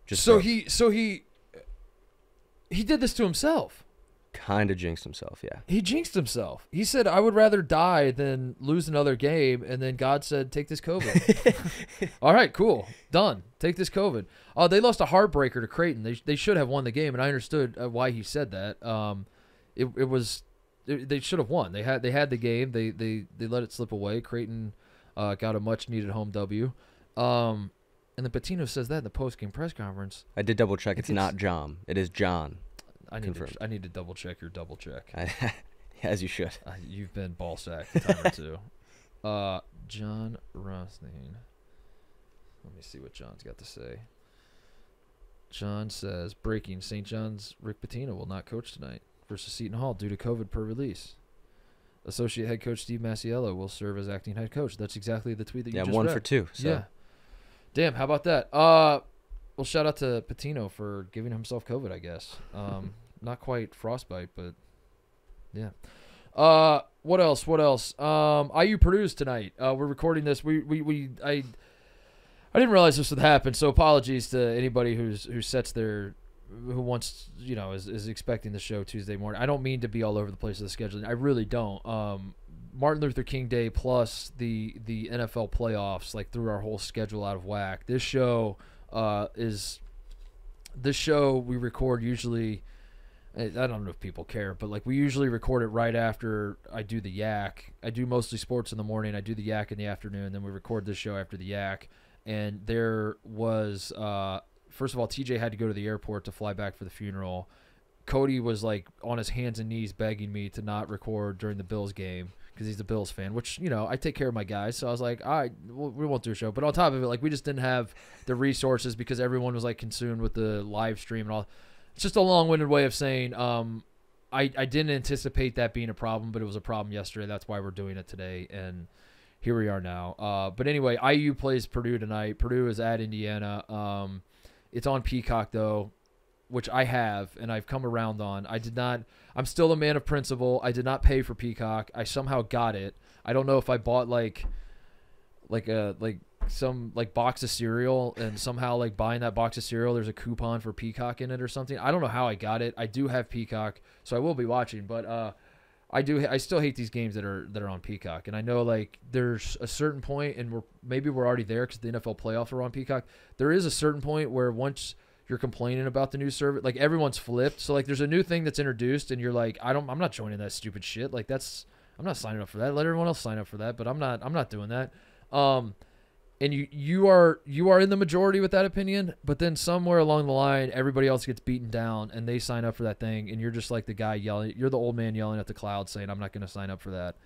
S1: He did this to himself.
S3: Kind of jinxed himself, yeah.
S1: He jinxed himself. He said, I would rather die than lose another game, and then God said, take this COVID. All right, cool. Done. Take this COVID. They lost a heartbreaker to Creighton. They should have won the game, and I understood why he said that. They should have won. They had the game. They let it slip away. Creighton got a much-needed home W. And then Pitino says that in the post-game press conference.
S3: I did double-check. It's not John. It is John.
S1: I need to double check your double check.
S3: As you should.
S1: You've been ball sacked a time or two. John Rothstein. Let me see what John's got to say. John says, breaking, St. John's Rick Pitino will not coach tonight versus Seton Hall due to COVID per release. Associate head coach Steve Masiello will serve as acting head coach. That's exactly the tweet that you just read.
S3: Yeah, 1 for 2. So.
S1: Yeah. Damn, how about that? Well, shout out to Pitino for giving himself COVID, I guess. Not quite frostbite, but yeah. What else? IU Purdue's tonight. We're recording this. I didn't realize this would happen, so apologies to anybody who wants, is expecting the show Tuesday morning. I don't mean to be all over the place with the scheduling. I really don't. Martin Luther King Day plus the NFL playoffs threw our whole schedule out of whack. This show we record usually. I don't know if people care, but we usually record it right after I do the yak. I do mostly sports in the morning. I do the yak in the afternoon. Then we record this show after the yak. And there was, first of all, TJ had to go to the airport to fly back for the funeral. Cody was on his hands and knees begging me to not record during the Bills game because he's a Bills fan, which, I take care of my guys. So I was like, all right, we won't do a show. But on top of it, we just didn't have the resources because everyone was consumed with the live stream and all. It's just a long-winded way of saying I didn't anticipate that being a problem, but it was a problem yesterday. That's why we're doing it today, and here we are now. But anyway, IU plays Purdue tonight. Purdue is at Indiana. It's on Peacock, though, which I have, and I've come around on. I'm still a man of principle. I did not pay for Peacock. I somehow got it. I don't know if I bought some box of cereal and somehow buying that box of cereal there's a coupon for Peacock in it or something. I don't know how I got it. I do have Peacock, so I will be watching, but I still hate these games that are on Peacock. And I know there's a certain point, and maybe we're already there because the NFL playoffs are on Peacock. There is a certain point where once you're complaining about the new service, everyone's flipped. So there's a new thing that's introduced and you're I'm not joining that stupid shit. I'm not signing up for that. Let everyone else sign up for that, but I'm not doing that. And you are in the majority with that opinion, but then somewhere along the line, everybody else gets beaten down, and they sign up for that thing, and you're just like the guy yelling. You're the old man yelling at the cloud saying, I'm not going to sign up for that.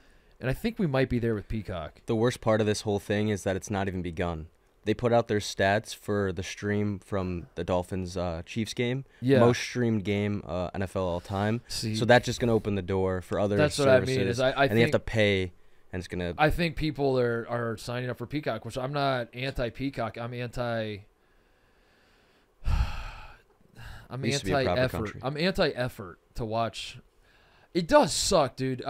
S1: And I think we might be there with Peacock.
S3: The worst part of this whole thing is that it's not even begun. They put out their stats for the stream from the Dolphins-Chiefs game. Yeah. Most streamed game NFL all time. See, so that's just going to open the door for other services. That's what I mean. Is I think, they have to pay. And it's gonna.
S1: I think people are signing up for Peacock, which I'm not anti-Peacock. I'm anti-effort. I'm anti-effort to watch. It does suck, dude.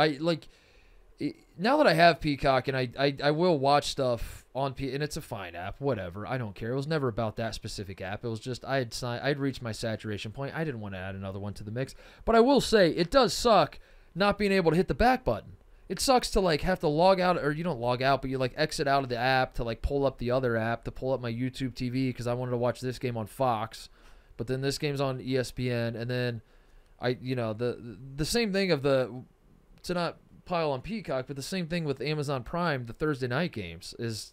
S1: Now that I have Peacock and I will watch stuff on and it's a fine app, whatever. I don't care. It was never about that specific app. It was just I'd reached my saturation point. I didn't want to add another one to the mix. But I will say it does suck not being able to hit the back button. It sucks to have to log out, or you don't log out, but you exit out of the app to pull up the other app to pull up my YouTube TV because I wanted to watch this game on Fox, but then this game's on ESPN, and then the same thing to not pile on Peacock, but the same thing with Amazon Prime, the Thursday night games is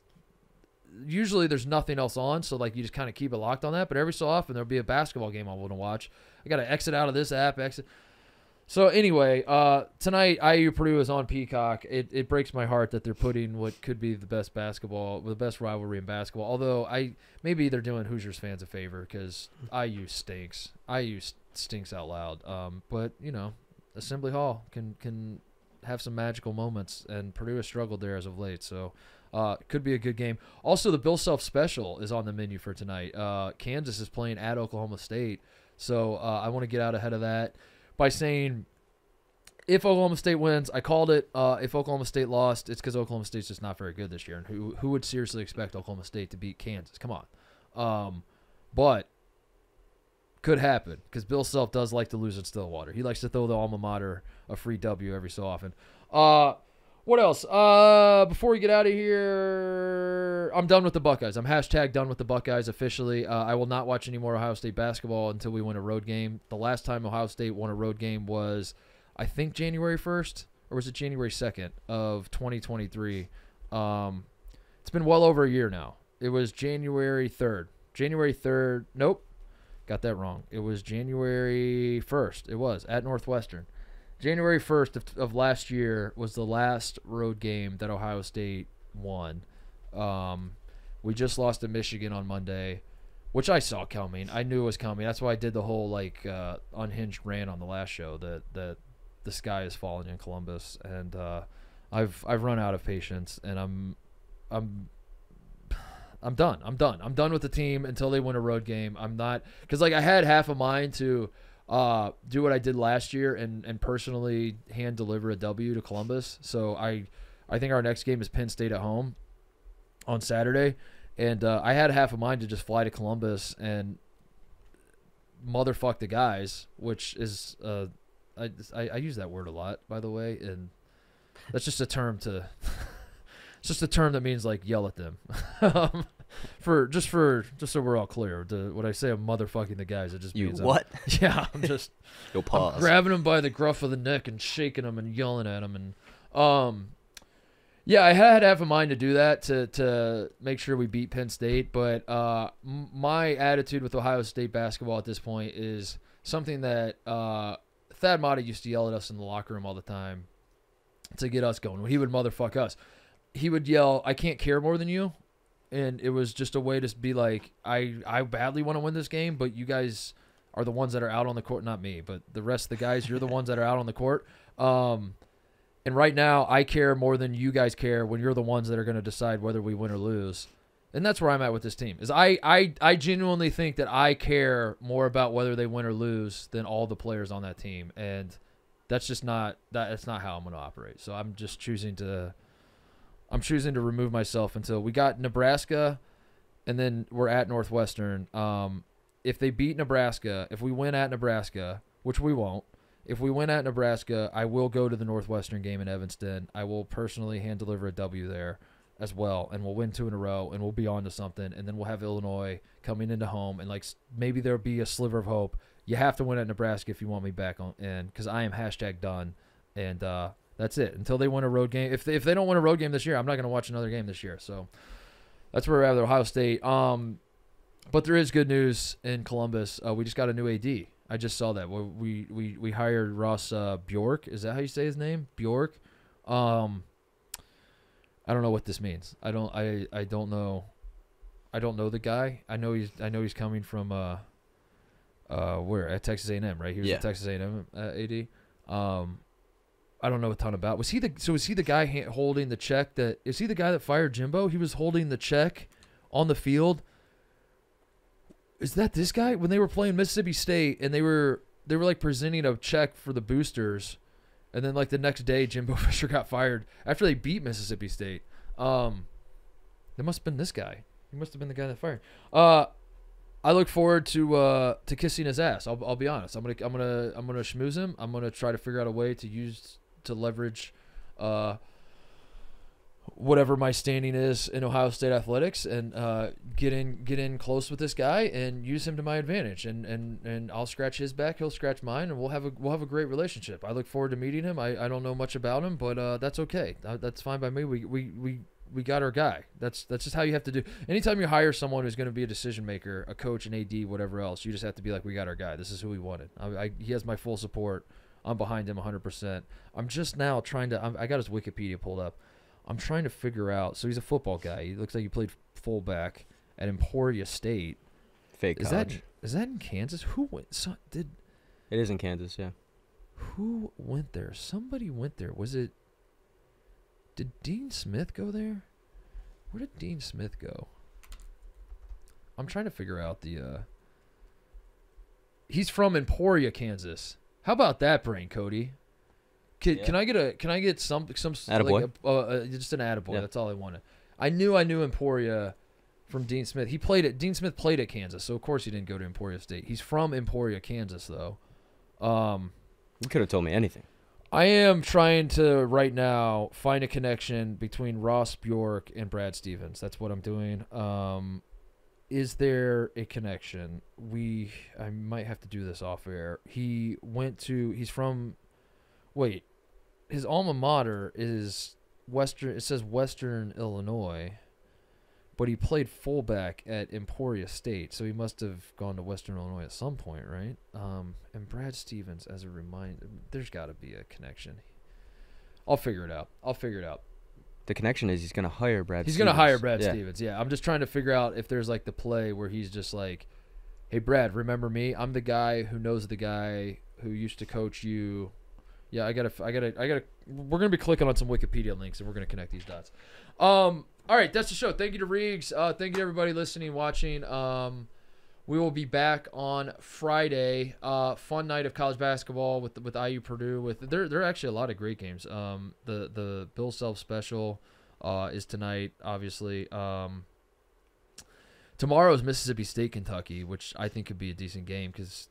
S1: usually there's nothing else on, so you just kind of keep it locked on that, but every so often there'll be a basketball game I want to watch. I got to exit out of this app, So anyway, tonight IU Purdue is on Peacock. It breaks my heart that they're putting what could be the best rivalry in basketball. Although maybe they're doing Hoosiers fans a favor because IU stinks. IU stinks out loud. But Assembly Hall can have some magical moments, and Purdue has struggled there as of late. So it could be a good game. Also, the Bill Self Special is on the menu for tonight. Kansas is playing at Oklahoma State, so I want to get out ahead of that. by saying if Oklahoma State wins, I called it. If Oklahoma State lost, it's because Oklahoma State's just not very good this year. And who would seriously expect Oklahoma State to beat Kansas? Come on. But could happen because Bill Self does like to lose at Stillwater. He likes to throw the alma mater a free W every so often. What else? Before we get out of here, I'm done with the Buckeyes. I'm hashtag done with the Buckeyes officially. I will not watch any more Ohio State basketball until we win a road game. The last time Ohio State won a road game was, I think, January 1st, or was it January 2nd of 2023? It's been well over a year now. It was January 3rd. January 3rd. Nope. Got that wrong. It was January 1st. It was at Northwestern. January 1st of last year was the last road game that Ohio State won. We just lost to Michigan on Monday, which I saw coming. I knew it was coming. That's why I did the whole unhinged rant on the last show that the sky is falling in Columbus, and I've run out of patience, and I'm done. I'm done with the team until they win a road game. I'm not, because I had half a mind to do what I did last year and personally hand deliver a W to Columbus. So I think our next game is Penn State at home on Saturday, and I had half a mind to just fly to Columbus and motherfuck the guys, which is I use that word a lot, by the way, and that's just a term to it's just a term that means yell at them. Just so we're all clear, when I say I'm motherfucking the guys, it just means
S3: what?
S1: I'm just
S3: Yo, pause.
S1: I'm grabbing them by the gruff of the neck and shaking them and yelling at them, and I had half a mind to do that to make sure we beat Penn State, but my attitude with Ohio State basketball at this point is something that Thad Matta used to yell at us in the locker room all the time to get us going. When he would motherfuck us, he would yell, "I can't care more than you." And it was just a way to be like, I badly want to win this game, but you guys are the ones that are out on the court. Not me, but the rest of the guys, you're the ones that are out on the court. And right now, I care more than you guys care when you're the ones that are going to decide whether we win or lose. And that's where I'm at with this team. Is I genuinely think that I care more about whether they win or lose than all the players on that team. And that's just not that's not how I'm going to operate. So I'm just choosing to remove myself until we got Nebraska, and then we're at Northwestern. If they beat Nebraska, if we win at Nebraska, which we won't, if we win at Nebraska, I will go to the Northwestern game in Evanston. I will personally hand deliver a W there as well, and we'll win 2 in a row, and we'll be on to something, and then we'll have Illinois coming into home, and maybe there'll be a sliver of hope. You have to win at Nebraska if you want me back on, and because I am hashtag done, and that's it. Until they win a road game. If they don't win a road game this year, I'm not going to watch another game this year. So that's where we're at with Ohio State. But there is good news in Columbus. We just got a new AD. I just saw that. We hired Ross Bjork. Is that how you say his name? Bjork. I don't know what this means. I don't know. I don't know the guy. I know he's coming from where, at Texas A&M, right? He was at Texas A&M AD. I don't know a ton about. Was he the guy holding the check? Is he the guy that fired Jimbo? He was holding the check on the field. Is that this guy? When they were playing Mississippi State and they were presenting a check for the boosters, and then the next day Jimbo Fisher got fired after they beat Mississippi State. It must have been this guy. He must have been the guy that fired. I look forward to kissing his ass. I'll be honest. I'm gonna schmooze him. I'm gonna try to figure out a way to leverage whatever my standing is in Ohio State athletics, and get in close with this guy and use him to my advantage. And I'll scratch his back, he'll scratch mine, and we'll have a great relationship. I look forward to meeting him. I don't know much about him, but that's okay. That's fine by me. We got our guy. That's just how you have to do. Anytime you hire someone who's going to be a decision maker, a coach, an AD, whatever else, you just have to be like, we got our guy. This is who we wanted. He has my full support. I'm behind him 100%. I'm just now trying to. I got his Wikipedia pulled up. I'm trying to figure out. So he's a football guy. He looks like he played fullback at Emporia State.
S3: Fake college.
S1: Is that in Kansas? Who went? It
S3: is in Kansas, yeah.
S1: Who went there? Somebody went there. Was it? Did Dean Smith go there? Where did Dean Smith go? I'm trying to figure out the. He's from Emporia, Kansas. How about that, Brain Cody? Can I get some
S3: attaboy?
S1: Like just an attaboy? Yeah. That's all I wanted. I knew Emporia from Dean Smith. Dean Smith played at Kansas, so of course he didn't go to Emporia State. He's from Emporia, Kansas, though.
S3: You could have told me anything.
S1: I am trying to right now find a connection between Ross Bjork and Brad Stevens. That's what I'm doing. Is there a connection? I might have to do this off air. He's from, his alma mater is Western. It says Western Illinois, but he played fullback at Emporia State, so he must have gone to Western Illinois at some point, right? And Brad Stevens, as a reminder, there's got to be a connection. I'll figure it out.
S3: The connection is he's going to hire Brad Stevens.
S1: He's going to hire Brad Stevens, yeah. I'm just trying to figure out if there's like the play where he's just like, hey, Brad, remember me? I'm the guy who knows the guy who used to coach you. Yeah, I gotta. We're going to be clicking on some Wikipedia links, and we're going to connect these dots. All right, that's the show. Thank you to Reags. Thank you to everybody listening, watching. We will be back on Friday. Fun night of college basketball with IU Purdue. There are actually a lot of great games. The Bill Self special is tonight, obviously. Tomorrow is Mississippi State Kentucky, which I think could be a decent game because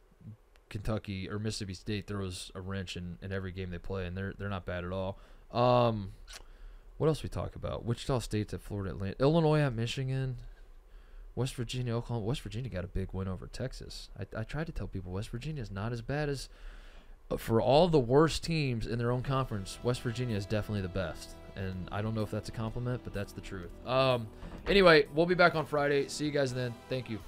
S1: Kentucky or Mississippi State throws a wrench in every game they play, and they're not bad at all. What else we talk about? Wichita State's at Florida Atlantic. Illinois at Michigan. West Virginia, Oklahoma. West Virginia got a big win over Texas. I tried to tell people West Virginia is not as bad as for all the worst teams in their own conference. West Virginia is definitely the best, and I don't know if that's a compliment, but that's the truth. Anyway, we'll be back on Friday. See you guys then. Thank you.